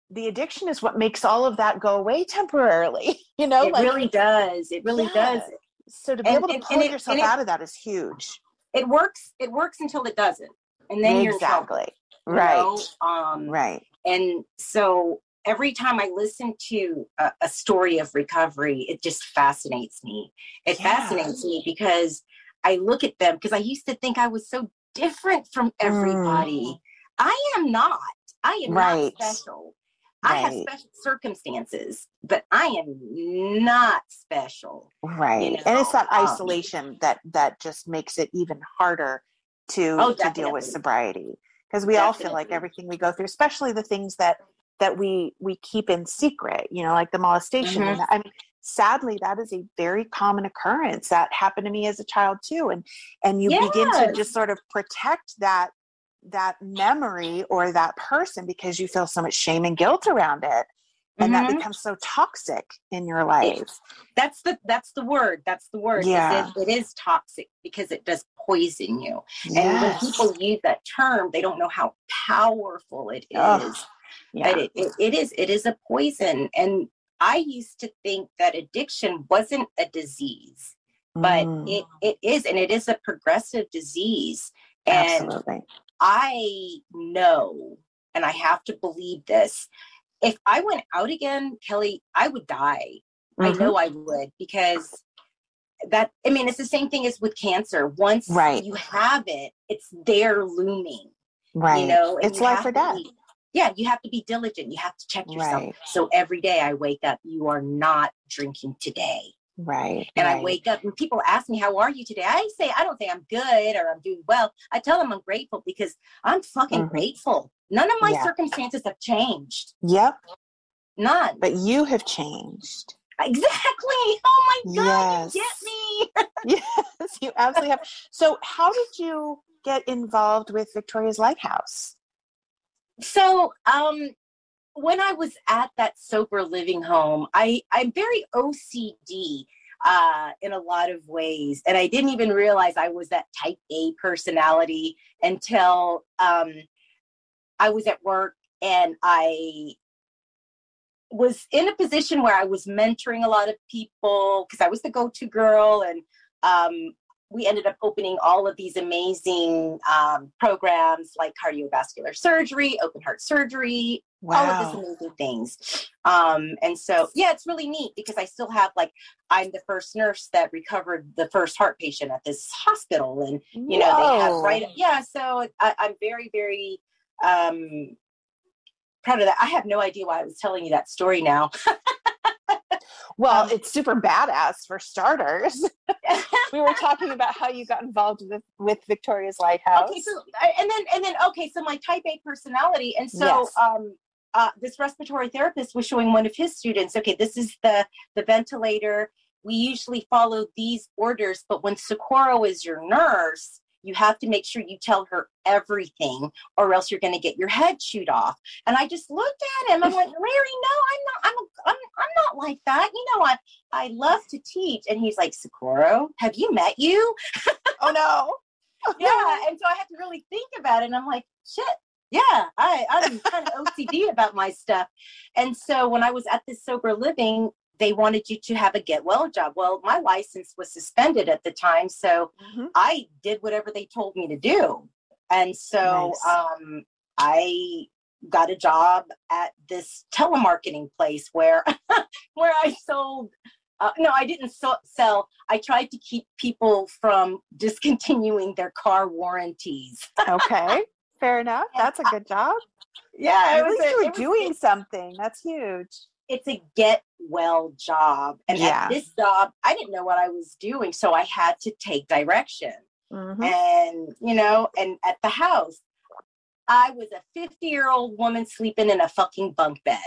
the addiction is what makes all of that go away temporarily. It really does. It really does. So to be able to pull yourself out of that is huge. It works until it doesn't. And then you're in trouble. Right. Right. And so every time I listen to a story of recovery, it just fascinates me. It fascinates me because I look at them, because I used to think I was so different from everybody. I am not. I am not special. I have special circumstances, but I am not special. Right. And it's that isolation that just makes it even harder to deal with sobriety. Because we all feel like everything we go through, especially the things that we keep in secret, like the molestation. And I mean, sadly, that is a very common occurrence. That happened to me as a child too. And you begin to just sort of protect that memory or that person because you feel so much shame and guilt around it. And that becomes so toxic in your life. That's the word. That's the word. Yeah. It is toxic because it does poison you. And when people use that term, they don't know how powerful it is. But it is a poison. And I used to think that addiction wasn't a disease, but it is, and it is a progressive disease. And absolutely. I know, and I have to believe this, if I went out again, Kelly, I would die. I know I would, because it's the same thing as with cancer. Once you have it, it's there looming. Right. It's life or death. You have to be diligent. You have to check yourself. Right. So every day I wake up, you are not drinking today. Right. And I wake up and people ask me, how are you today? I don't say I'm good or I'm doing well. I tell them I'm grateful because I'm fucking grateful. None of my circumstances have changed. Yep. None. But you have changed. Exactly. Oh my God. Yes. You get me. Yes, you absolutely have. So how did you get involved with Victoria's Lighthouse? So, when I was at that sober living home, I'm very OCD in a lot of ways. And I didn't even realize I was that type A personality until I was at work and I was in a position where I was mentoring a lot of people because I was the go-to girl. And we ended up opening all of these amazing programs like cardiovascular surgery, open heart surgery, all of these amazing things. And so, it's really neat because I still have, I'm the first nurse that recovered the first heart patient at this hospital. And, they have, so I'm very, very proud of that. I have no idea why I was telling you that story now. Well, it's super badass for starters. We were talking about how you got involved with Victoria's Lighthouse. Okay, so my type A personality. And so this respiratory therapist was showing one of his students, okay, this is the ventilator. We usually follow these orders, but when Socorro is your nurse, you have to make sure you tell her everything or else you're going to get your head chewed off. And I just looked at him. I'm like, Larry, no, I'm I'm not like that. You know, I love to teach. And he's like, Socorro, have you met you? Oh no. Yeah. And so I had to really think about it. And I'm like, shit. Yeah, I'm kind of OCD about my stuff. And so when I was at this sober living, they wanted you to have a get well job. Well, my license was suspended at the time. So I did whatever they told me to do. And so I got a job at this telemarketing place where I sold. No, I didn't sell. I tried to keep people from discontinuing their car warranties. Okay, fair enough. That's a good job. Yeah, at least you were doing something. That's huge. It's a get well job. And at this job, I didn't know what I was doing. So I had to take direction. And, you know, and at the house, I was a 50-year-old woman sleeping in a fucking bunk bed.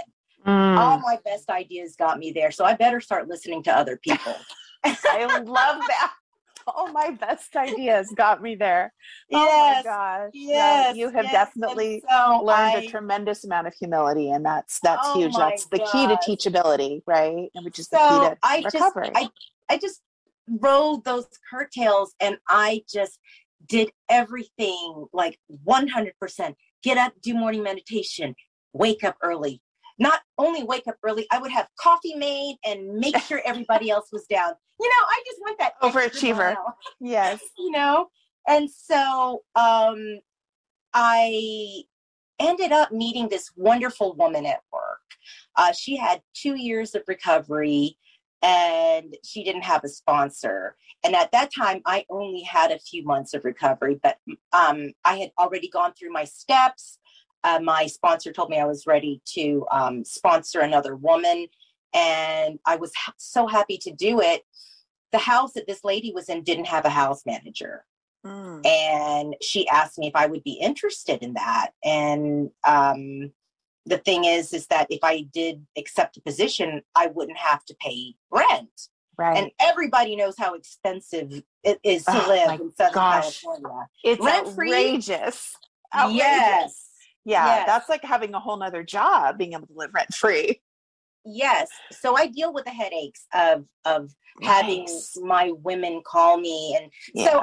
All my best ideas got me there. So I better start listening to other people. I love that. All my best ideas got me there. Yes. Oh my gosh. Yes. You have definitely learned a tremendous amount of humility, and that's huge. That's the key to teachability, right? And which is the key to recovery. I just rolled those curtails, and I just did everything like 100%. Get up, do morning meditation, wake up early. Not only wake up early, I would have coffee made and make sure everybody else was down. You know, I just want that overachiever. Yes. You know, and so I ended up meeting this wonderful woman at work. She had 2 years of recovery, and she didn't have a sponsor. And at that time, I only had a few months of recovery, but I had already gone through my steps. My sponsor told me I was ready to sponsor another woman, and I was so happy to do it. The house that this lady was in didn't have a house manager. And she asked me if I would be interested in that. And the thing is that if I did accept a position, I wouldn't have to pay rent. Right. And everybody knows how expensive it is to live in Southern California. It's outrageous. Yes. Yeah, that's like having a whole nother job, being able to live rent free. Yes. So I deal with the headaches of having my women call me. And so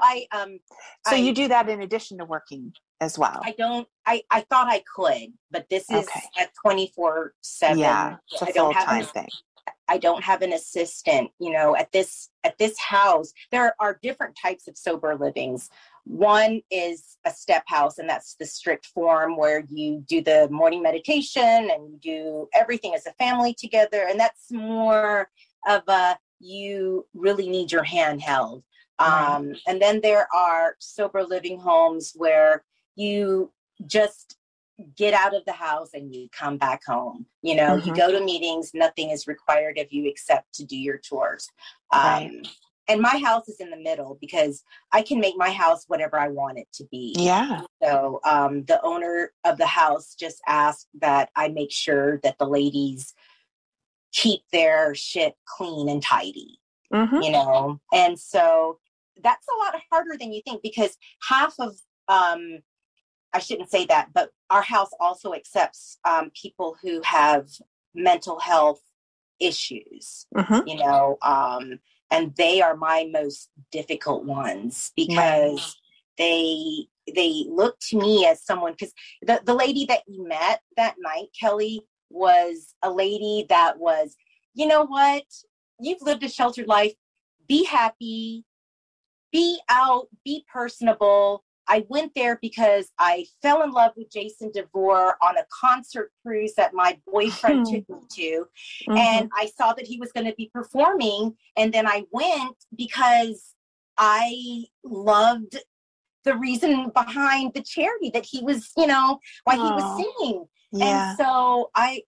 so you do that in addition to working as well? I thought I could, but this is at 24/7. Yeah, it's a full-time thing. I don't have an assistant. You know, at this house, there are different types of sober livings. One is a step house, and that's the strict form where you do the morning meditation and you do everything as a family together. And that's more of you really need your hand held. And then there are sober living homes where you just get out of the house and you come back home. You know, you go to meetings, nothing is required of you except to do your chores. And my house is in the middle because I can make my house whatever I want it to be. Yeah. So the owner of the house just asked that I make sure that the ladies keep their shit clean and tidy, you know? And so that's a lot harder than you think, because half of, I shouldn't say that, but our house also accepts people who have mental health issues, you know, and they are my most difficult ones because they look to me as someone, because the lady that you met that night, Kelly, was a lady that was, you know what, you've lived a sheltered life, be happy, be out, be personable. I went there because I fell in love with Jason DeVore on a concert cruise that my boyfriend took me to. And I saw that he was going to be performing. And then I went because I loved the reason behind the charity that he was, you know, why he was singing. And so I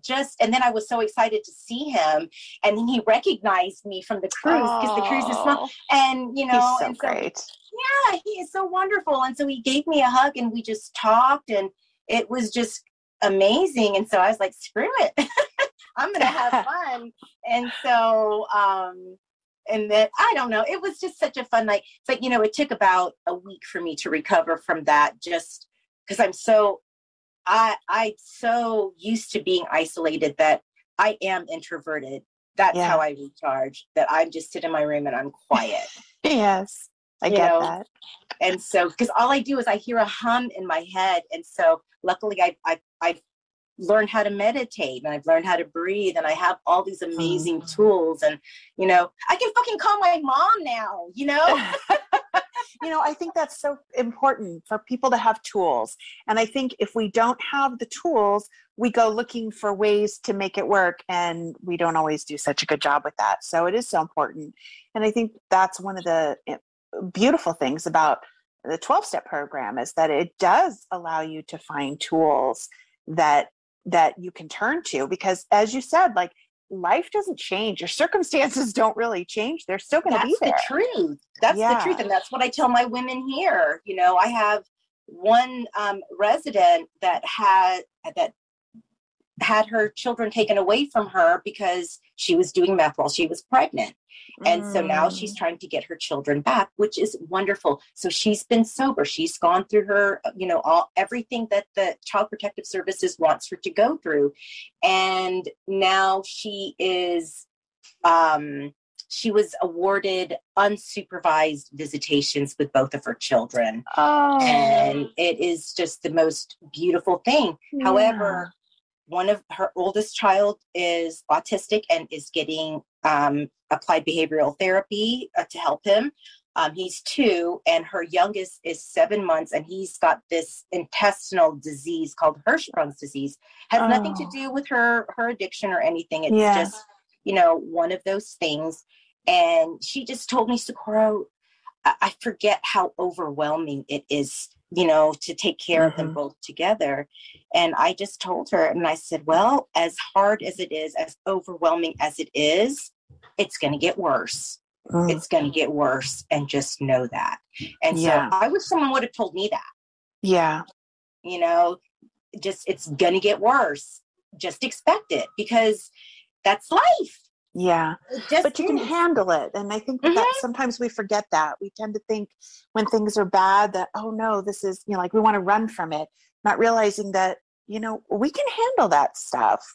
just, and then I was so excited to see him, and then he recognized me from the cruise because the cruise is small, and you know, he's so great. Yeah, he is so wonderful. And so he gave me a hug and we just talked, and it was just amazing. And so I was like, screw it. I'm going to have fun. And so, and then, I don't know, it was just such a fun night. It's like, you know, it took about a week for me to recover from that, just because I'm so used to being isolated that I am introverted. That's how I recharge, that I'm just sit in my room and I'm quiet. Yes, I get that. And so, because all I do is I hear a hum in my head. And so luckily I've learned how to meditate, and I've learned how to breathe, and I have all these amazing tools, and, you know, I can fucking call my mom now, you know? You know, I think that's so important for people to have tools. And I think if we don't have the tools, we go looking for ways to make it work, and we don't always do such a good job with that. So it is so important. And I think that's one of the beautiful things about the 12-step program, is that it does allow you to find tools that you can turn to, because as you said, like, life doesn't change. Your circumstances don't really change. They're still going to be there. That's the truth. That's the truth. And that's what I tell my women here. You know, I have one resident that had her children taken away from her because she was doing meth while she was pregnant. And so now she's trying to get her children back, which is wonderful. So she's been sober. She's gone through her, you know, everything that the Child Protective Services wants her to go through. And now she is, she was awarded unsupervised visitations with both of her children. Oh. And it is just the most beautiful thing. Yeah. However, one of her oldest child is autistic and is getting applied behavioral therapy to help him. He's 2, and her youngest is 7 months, and he's got this intestinal disease called Hirschsprung's disease. Has nothing to do with her addiction or anything. It's just, you know, one of those things. And she just told me, Socorro, I forget how overwhelming it is, you know, to take care of them both together. And I just told her, and I said, well, as hard as it is, as overwhelming as it is, it's going to get worse. It's going to get worse, and just know that. And so I wish someone would have told me that. Yeah. You know, just, it's going to get worse. Just expect it, because that's life. Yeah. But you can handle it. And I think that sometimes we forget that. We tend to think when things are bad that, oh no, this is, you know, like we want to run from it, not realizing that, you know, we can handle that stuff.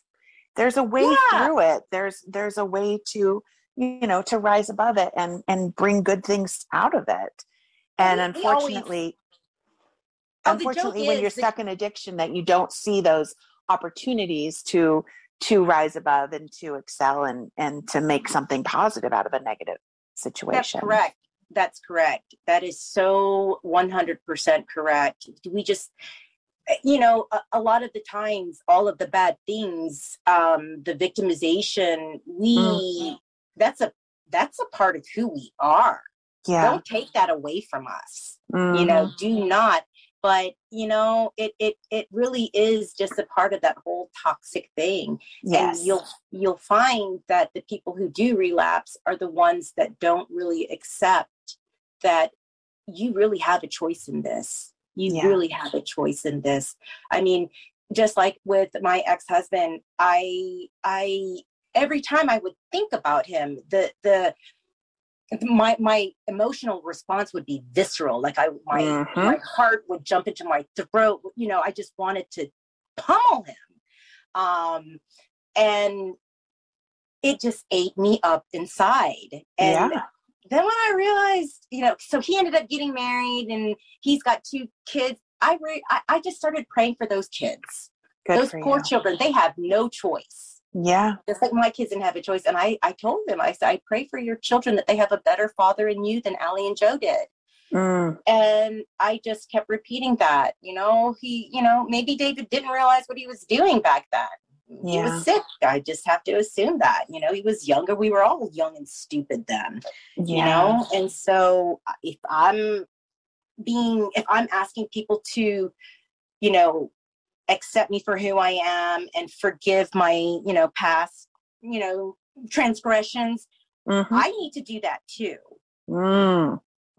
There's a way through it. There's a way to, you know, to rise above it and bring good things out of it. And unfortunately, when you're stuck in addiction, that you don't see those opportunities to rise above and to excel and to make something positive out of a negative situation. That's correct. That is so 100% correct. We just, you know, a lot of the times, all of the bad things, the victimization, that's a part of who we are. Yeah. Don't take that away from us. You know, do not. But, you know, it really is just a part of that whole toxic thing. Yes. And you'll find that the people who do relapse are the ones that don't really accept that you really have a choice in this. You really have a choice in this. I mean, just like with my ex-husband, I every time I would think about him, my emotional response would be visceral. Like my heart would jump into my throat. You know, I just wanted to pummel him. And it just ate me up inside. And then when I realized, you know, so he ended up getting married and he's got 2 kids. I just started praying for those kids. Those poor children, they have no choice. Yeah. Just like my kids didn't have a choice. And I told them, I said, I pray for your children that they have a better father in you than Allie and Joe did. And I just kept repeating that, you know, maybe David didn't realize what he was doing back then. He was sick. I just have to assume that, you know, he was younger. We were all young and stupid then, you know? And so if I'm asking people to, you know, accept me for who I am and forgive my, you know, past, you know, transgressions, I need to do that too.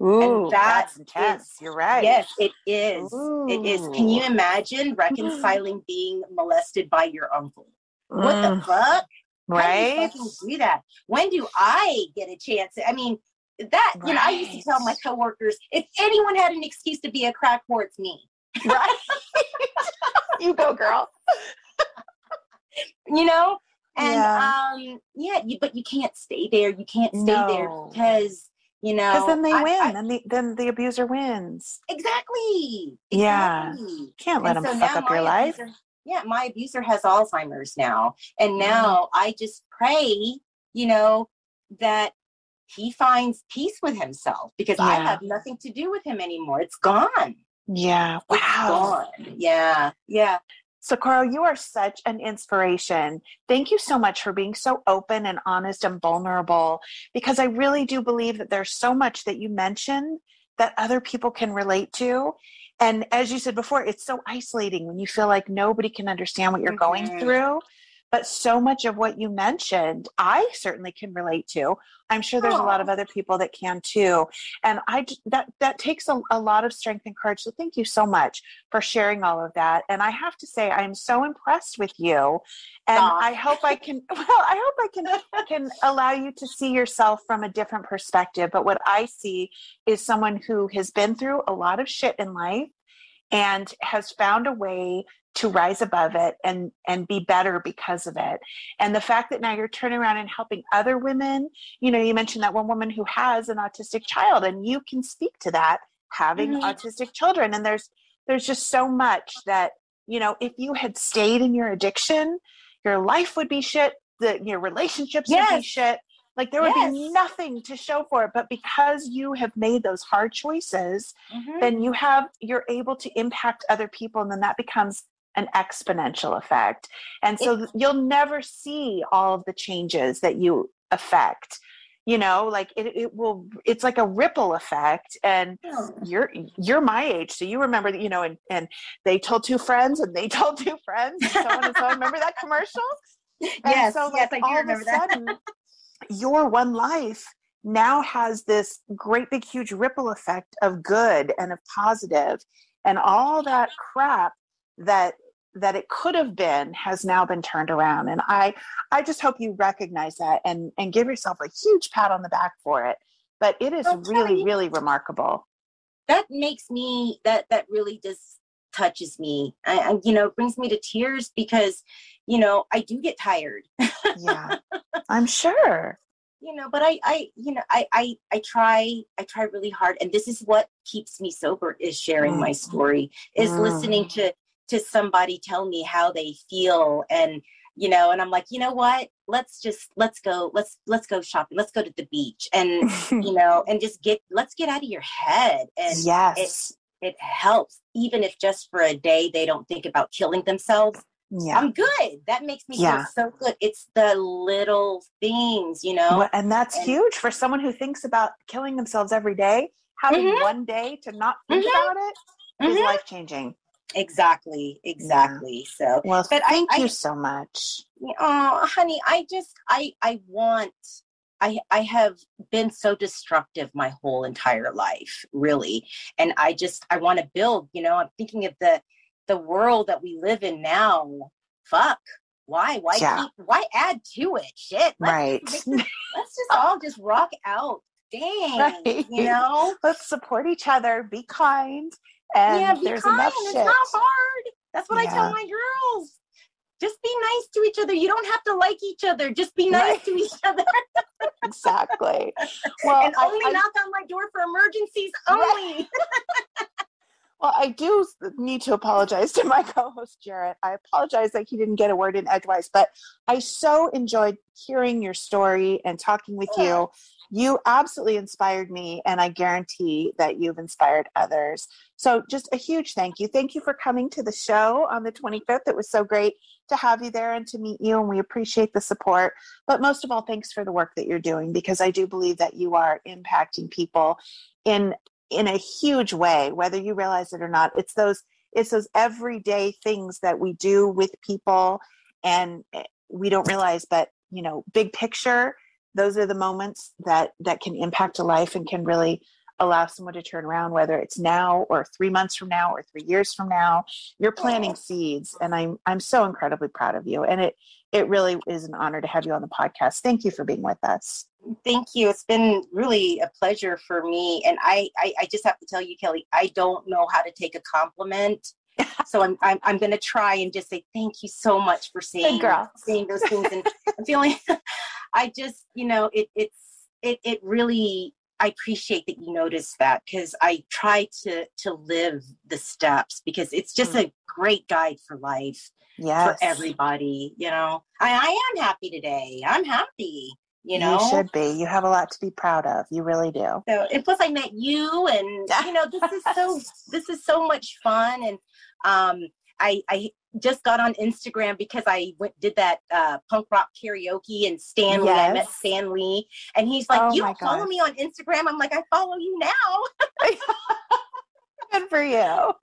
Ooh, and that's intense. You're right. Yes, it is. Ooh. It is. Can you imagine reconciling being molested by your uncle? What the fuck? Right? How do you fucking do that? When do I get a chance? I mean, that, you know, I used to tell my coworkers, if anyone had an excuse to be a crack whore, it's me. Right? You go, girl. You know? And but you can't stay there. You can't stay there because, because then they win, then the abuser wins. Exactly. Yeah. Can't let them fuck up your life. My abuser has Alzheimer's now. And now I just pray, that he finds peace with himself, because I have nothing to do with him anymore. It's gone. Yeah. Wow. It's gone. Yeah. Yeah. Socorro, you are such an inspiration. Thank you so much for being so open and honest and vulnerable, because I really do believe that there's so much that you mentioned that other people can relate to. And as you said before, it's so isolating when you feel like nobody can understand what you're going through. But so much of what you mentioned, I certainly can relate to. I'm sure there's a lot of other people that can too. And that takes a lot of strength and courage. So thank you so much for sharing all of that. And I have to say, I'm so impressed with you. And I hope I can allow you to see yourself from a different perspective. But what I see is someone who has been through a lot of shit in life and has found a way to rise above it and be better because of it. And the fact that now you're turning around and helping other women, you mentioned that one woman who has an autistic child, and you can speak to that, having autistic children. And there's just so much that, if you had stayed in your addiction, your life would be shit, your relationships would be shit. Like there would be nothing to show for it. But because you have made those hard choices, then you're able to impact other people. And then that becomes an exponential effect. And so you'll never see all of the changes that you affect, like it's like a ripple effect. And you're my age. So you remember that, and they told two friends and they told two friends and so on and so on. Remember that commercial? Yes. So I do remember that. Your one life now has this great big huge ripple effect of good and of positive, and all that crap that it could have been has now been turned around. And I just hope you recognize that and give yourself a huge pat on the back for it. But it is really, really remarkable. That makes me, that really just touches me. Brings me to tears because, I do get tired. Yeah, I'm sure. But I try really hard. And this is what keeps me sober, is sharing my story, is listening to somebody tell me how they feel. And, and I'm like, you know what, let's go shopping. Let's go to the beach and, and let's get out of your head. And it helps, even if just for a day, they don't think about killing themselves. Yeah. I'm good. That makes me feel so good. It's the little things, And that's huge for someone who thinks about killing themselves every day. Having one day to not think about it is life-changing. Exactly. Yeah. So, well, but thank you so much. Oh, honey, I have been so destructive my whole entire life, really. And I want to build, I'm thinking of the world that we live in now. Fuck. Why add to it? Shit. Let's just all just rock out. Dang. Right. Let's support each other. Be kind. And there's enough shit. It's not hard. That's what I tell my girls. Just be nice to each other. You don't have to like each other. Just be nice to each other. Exactly. Well, and only knock on my door for emergencies only. Well, I do need to apologize to my co-host, Jarett. I apologize that he didn't get a word in edgewise, but I so enjoyed hearing your story and talking with you. You absolutely inspired me, and I guarantee that you've inspired others. So just a huge thank you. Thank you for coming to the show on the 25th. It was so great to have you there and to meet you, and we appreciate the support. But most of all, thanks for the work that you're doing, because I do believe that you are impacting people in a huge way, whether you realize it or not. It's those everyday things that we do with people and we don't realize, but big picture, those are the moments that can impact a life and can really allow someone to turn around, whether it's now or 3 months from now or 3 years from now. You're planting seeds, and I'm so incredibly proud of you. And it really is an honor to have you on the podcast. Thank you for being with us. Thank you. It's been really a pleasure for me. And I just have to tell you, Kelly, I don't know how to take a compliment. So I'm going to try and just say thank you so much for saying those things. And I'm feeling, I just, it really, I appreciate that you noticed that, because I try to live the steps, because it's just a great guide for life. For everybody, I am happy today. I'm happy, You should be. You have a lot to be proud of. You really do. So, and plus I met you, and this is so much fun. And I just got on Instagram because I did that punk rock karaoke, and Stanley, I met Stanley, and he's like, you don't follow me on Instagram? I'm like, I follow you now. Good for you.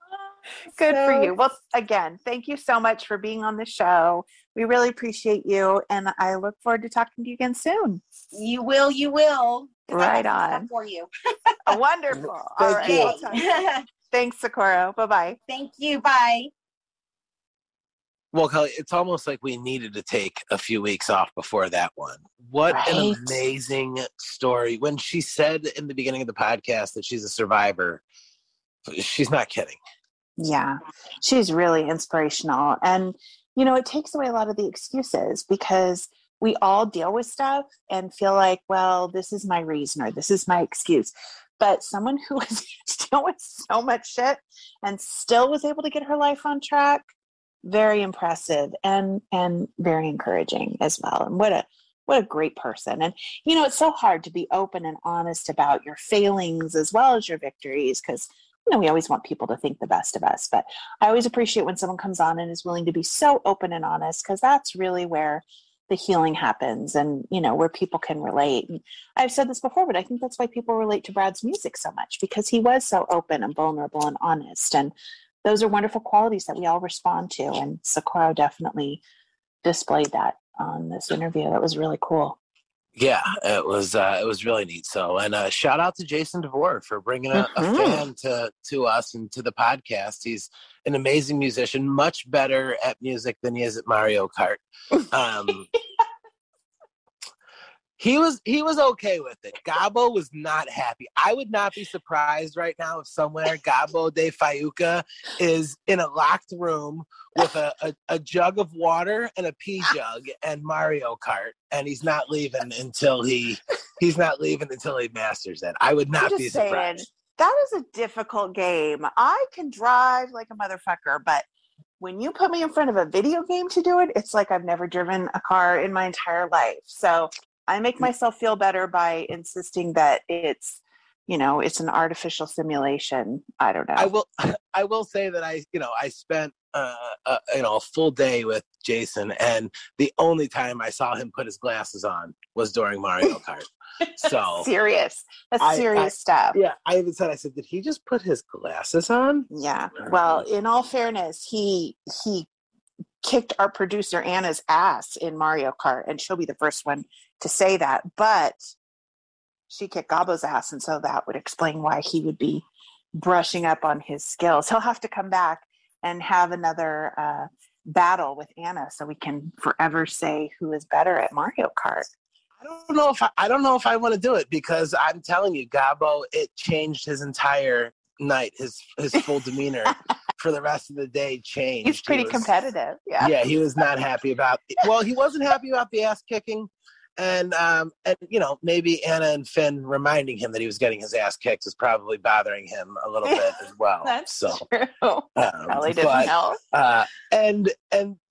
Good for you. Well, again, thank you so much for being on the show. We really appreciate you, and I look forward to talking to you again soon. You will. Right on. For you. Wonderful. All right. Thanks, Socorro. Bye-bye. Thank you. Bye. Well, Kelly, it's almost like we needed to take a few weeks off before that one. What an amazing story. When she said in the beginning of the podcast that she's a survivor, she's not kidding. Yeah, she's really inspirational. And, it takes away a lot of the excuses, because we all deal with stuff and feel like, well, this is my reason or this is my excuse. But someone who was dealing with so much shit and still was able to get her life on track, very impressive and very encouraging as well. And what a great person. And, it's so hard to be open and honest about your failings as well as your victories, because we always want people to think the best of us. But I always appreciate when someone comes on and is willing to be so open and honest, because that's really where the healing happens, and, where people can relate. And I've said this before, but I think that's why people relate to Brad's music so much, because he was so open and vulnerable and honest. And those are wonderful qualities that we all respond to. And Socorro definitely displayed that on this interview. That was really cool. Yeah, it was really neat. So, and shout out to Jason DeVore for bringing a fan to us and to the podcast. He's an amazing musician, much better at music than he is at Mario Kart. He was okay with it. Gabo was not happy. I would not be surprised right now if somewhere Gabo de Fayuca is in a locked room with a jug of water and a pee jug and Mario Kart, and he's not leaving until he masters it. I would not be surprised. Saying, that is a difficult game. I can drive like a motherfucker, but when you put me in front of a video game to do it, it's like I've never driven a car in my entire life. So I make myself feel better by insisting that it's an artificial simulation. I don't know. I will say that I spent a full day with Jason, and the only time I saw him put his glasses on was during Mario Kart. So serious. That's serious stuff. Yeah, I even said, did he just put his glasses on? Yeah. Well, in all fairness, he kicked our producer Anna's ass in Mario Kart, and she'll be the first one to say that. But she kicked Gabo's ass, and so that would explain why he would be brushing up on his skills. He'll have to come back and have another battle with Anna, so we can forever say who is better at Mario Kart. I don't know if I want to do it, because I'm telling you, Gabo, it changed his entire night. His full demeanor for the rest of the day changed. He's pretty competitive. Yeah, he was not happy about. Well, he wasn't happy about the ass kicking, and maybe Anna and Finn reminding him that he was getting his ass kicked is probably bothering him a little bit as well. That's true. Probably didn't help. And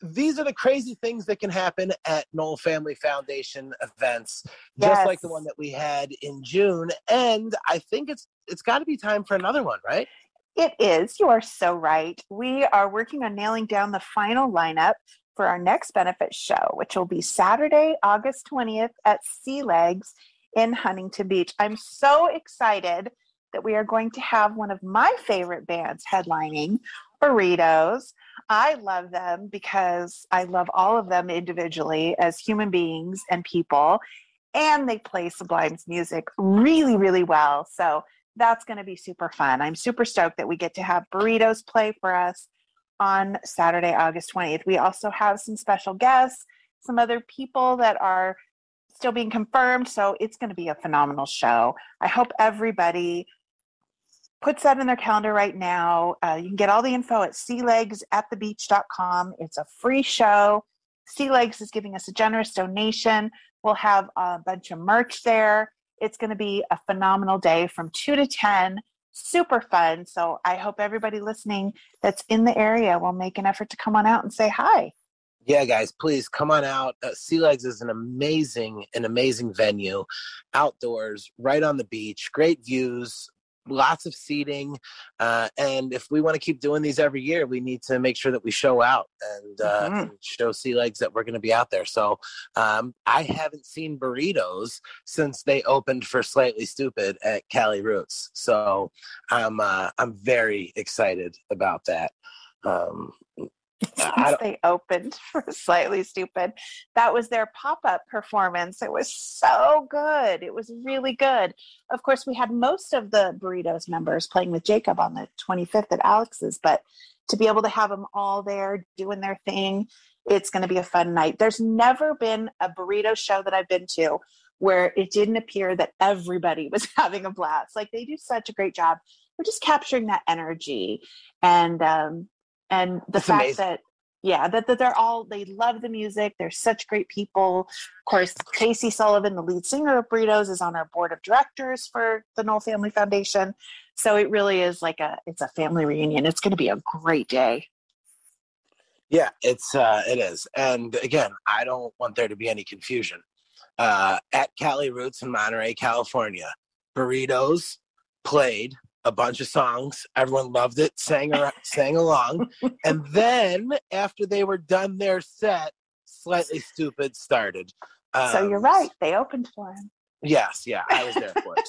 these are the crazy things that can happen at Nowell Family Foundation events, just like the one that we had in June. And I think it's got to be time for another one, right? It is. You are so right. We are working on nailing down the final lineup for our next benefit show, which will be Saturday, August 20th at Sea Legs in Huntington Beach. I'm so excited that we are going to have one of my favorite bands headlining, Burritos. I love them because I love all of them individually as human beings and people, and they play Sublime's music really, really well. So that's going to be super fun. I'm super stoked that we get to have Burritos play for us on Saturday, August 20th. We also have some special guests, some other people that are still being confirmed. So it's going to be a phenomenal show. I hope everybody puts that in their calendar right now. You can get all the info at sealegsatthebeach.com. It's a free show. Sea Legs is giving us a generous donation. We'll have a bunch of merch there. It's going to be a phenomenal day from 2 to 10. Super fun. So I hope everybody listening that's in the area will make an effort to come on out and say hi. Yeah, guys, please come on out. Sea Legs is an amazing venue, outdoors, right on the beach, great views, lots of seating. And if we want to keep doing these every year, we need to make sure that we show out and show Sea Legs that we're going to be out there. So I haven't seen burritos since they opened for Slightly Stupid at Cali Roots. So I'm very excited about that. Since they opened for Slightly Stupid. That was their pop-up performance. It was so good. It was really good. Of course, we had most of the Burritos members playing with Jakob on the 25th at Alex's, but to be able to have them all there doing their thing, it's going to be a fun night. There's never been a burrito show that I've been to where it didn't appear that everybody was having a blast. Like, they do such a great job. We're just capturing that energy and the fact that, that they're all, they love the music. They're such great people. Of course, Casey Sullivan, the lead singer of Burritos, is on our board of directors for the Nowell Family Foundation. So it really is it's a family reunion. It's going to be a great day. Yeah, it is. And again, I don't want there to be any confusion. At Cali Roots in Monterey, California, Burritos played a bunch of songs. Everyone loved it, sang along. And then after they were done their set, Slightly Stupid started. So you're right. They opened for him. Yes. Yeah. I was there for it.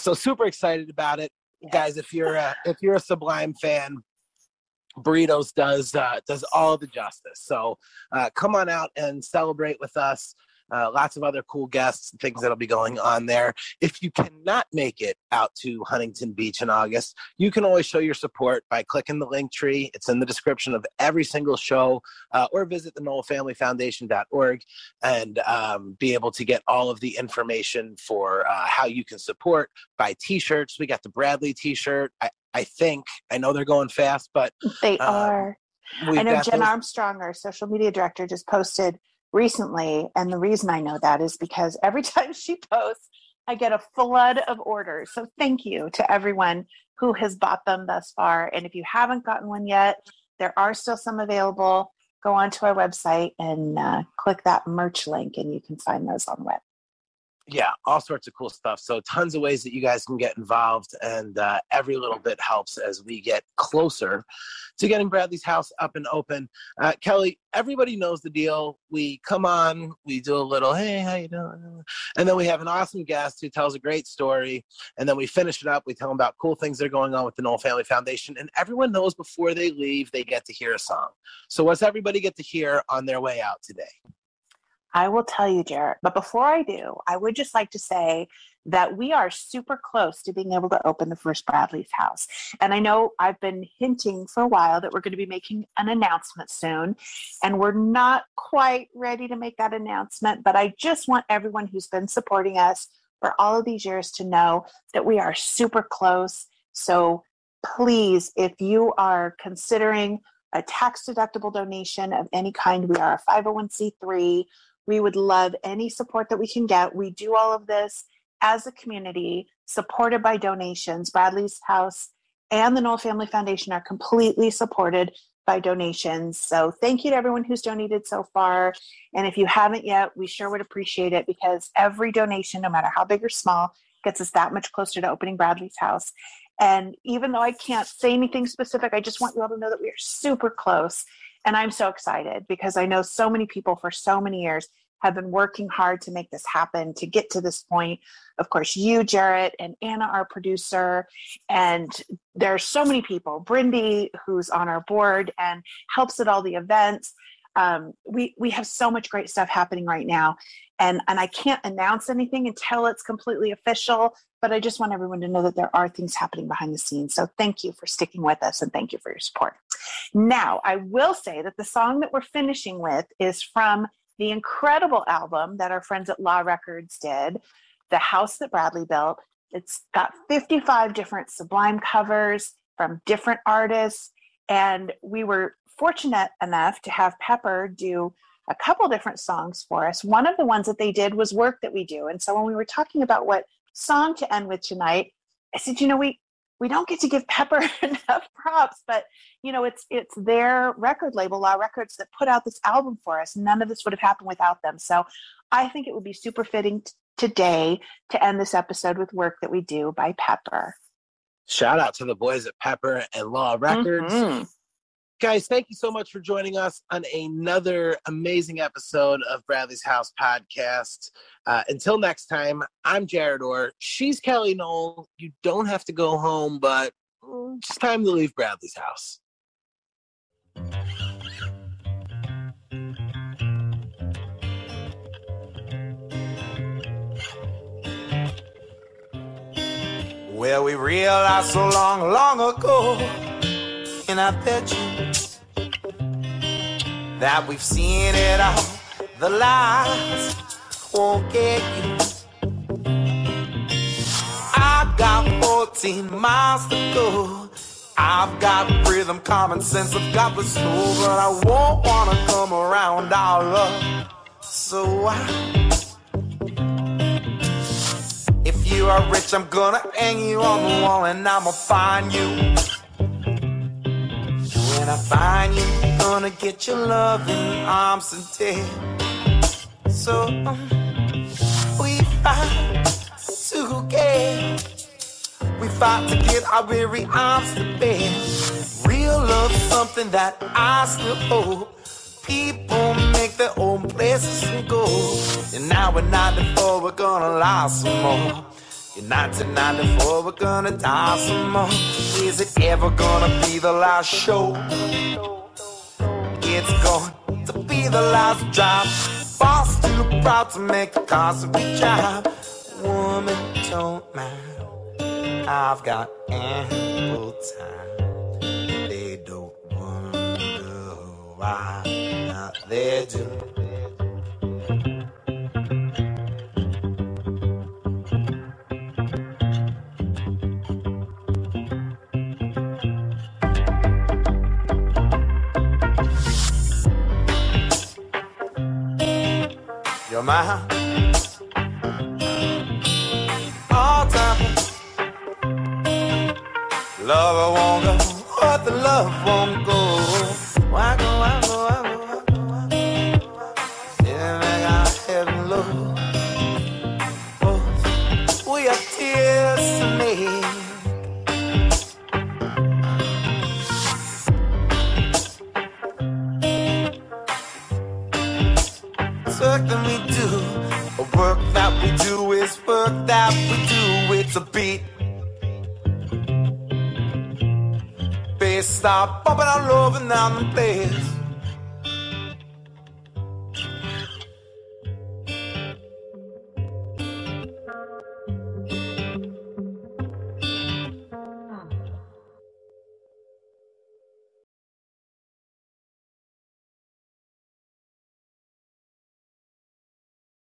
So super excited about it. Yeah. Guys, if you're a Sublime fan, Burritos does all the justice. So come on out and celebrate with us. Lots of other cool guests and things that'll be going on there. If you cannot make it out to Huntington Beach in August, you can always show your support by clicking the link tree. It's in the description of every single show, or visit the NowellFamilyFoundation.org and be able to get all of the information for how you can support. Buy t-shirts. We got the Bradley t-shirt. I know they're going fast, but they are. I know Jen Armstrong, our social media director, just posted recently, and the reason I know that is because every time she posts, I get a flood of orders. So thank you to everyone who has bought them thus far. And if you haven't gotten one yet, there are still some available. Go onto our website and click that merch link, and you can find those on the web. Yeah, all sorts of cool stuff. So tons of ways that you guys can get involved, and every little bit helps as we get closer to getting Bradley's house up and open. Kelly, everybody knows the deal. We come on, we do a little, hey, how you doing? And then we have an awesome guest who tells a great story, and then we finish it up. We tell them about cool things that are going on with the Nowell Family Foundation, and everyone knows before they leave, they get to hear a song. So what's everybody get to hear on their way out today? I will tell you, Jarett. But before I do, I would just like to say that we are super close to being able to open the first Bradley's house. And I know I've been hinting for a while that we're going to be making an announcement soon. And we're not quite ready to make that announcement. But I just want everyone who's been supporting us for all of these years to know that we are super close. So please, if you are considering a tax-deductible donation of any kind, we are a 501c3. We would love any support that we can get. We do all of this as a community, supported by donations. Bradley's House and the Nowell Family Foundation are completely supported by donations. So thank you to everyone who's donated so far. And if you haven't yet, we sure would appreciate it, because every donation, no matter how big or small, gets us that much closer to opening Bradley's house. And even though I can't say anything specific, I just want you all to know that we are super close. And I'm so excited because I know so many people for so many years have been working hard to make this happen, to get to this point. Of course, you, Jarett, and Anna, our producer, and there are so many people. Brindy, who's on our board and helps at all the events. We have so much great stuff happening right now. And I can't announce anything until it's completely official, but I just want everyone to know that there are things happening behind the scenes. So thank you for sticking with us, and thank you for your support. Now, I will say that the song that we're finishing with is from the incredible album that our friends at Law Records did, The House That Bradley Built. It's got 55 different Sublime covers from different artists. And we were fortunate enough to have Pepper do a couple different songs for us. One of the ones that they did was Work That We Do. And so when we were talking about what song to end with tonight, I said, we don't get to give Pepper enough props, but it's their record label, Law Records, that put out this album for us. None of this would have happened without them. So I think it would be super fitting today to end this episode with Work That We Do by Pepper. Shout out to the boys at Pepper and Law Records. Mm-hmm. Guys, thank you so much for joining us on another amazing episode of Bradley's House Podcast. Until next time, I'm Jarett Orr. She's Kellie Nowell. You don't have to go home, but it's time to leave Bradley's house. Well, we realized so long ago in our bedrooms that we've seen it all. The lies won't get you. I've got 14 miles to go. I've got rhythm, common sense, I've got the soul, but I won't wanna come around our love. So if you are rich, I'm gonna hang you on the wall and I'ma find you. When I find you, I'm gonna get your love in arms and tears. So we fight to get, we fight to get our weary arms to bed. Real love's something that I still hope. People make their own places and go. And now in 94 we're gonna lie some more. In 1994 we're gonna die some more. Is it ever gonna be the last show? It's going to be the last drop. Boss too proud to make the cars we drive. Woman, don't mind, I've got ample time. They don't wonder why, not they do. You're mine all time. Love won't go, but the love won't go. Why go, why go, why go, why go, why go? Yeah, I got heaven low. Oh, we have tears to make. Work that we do, work that we do is work that we do. It's a beat. Bass stop bumping all over down the place.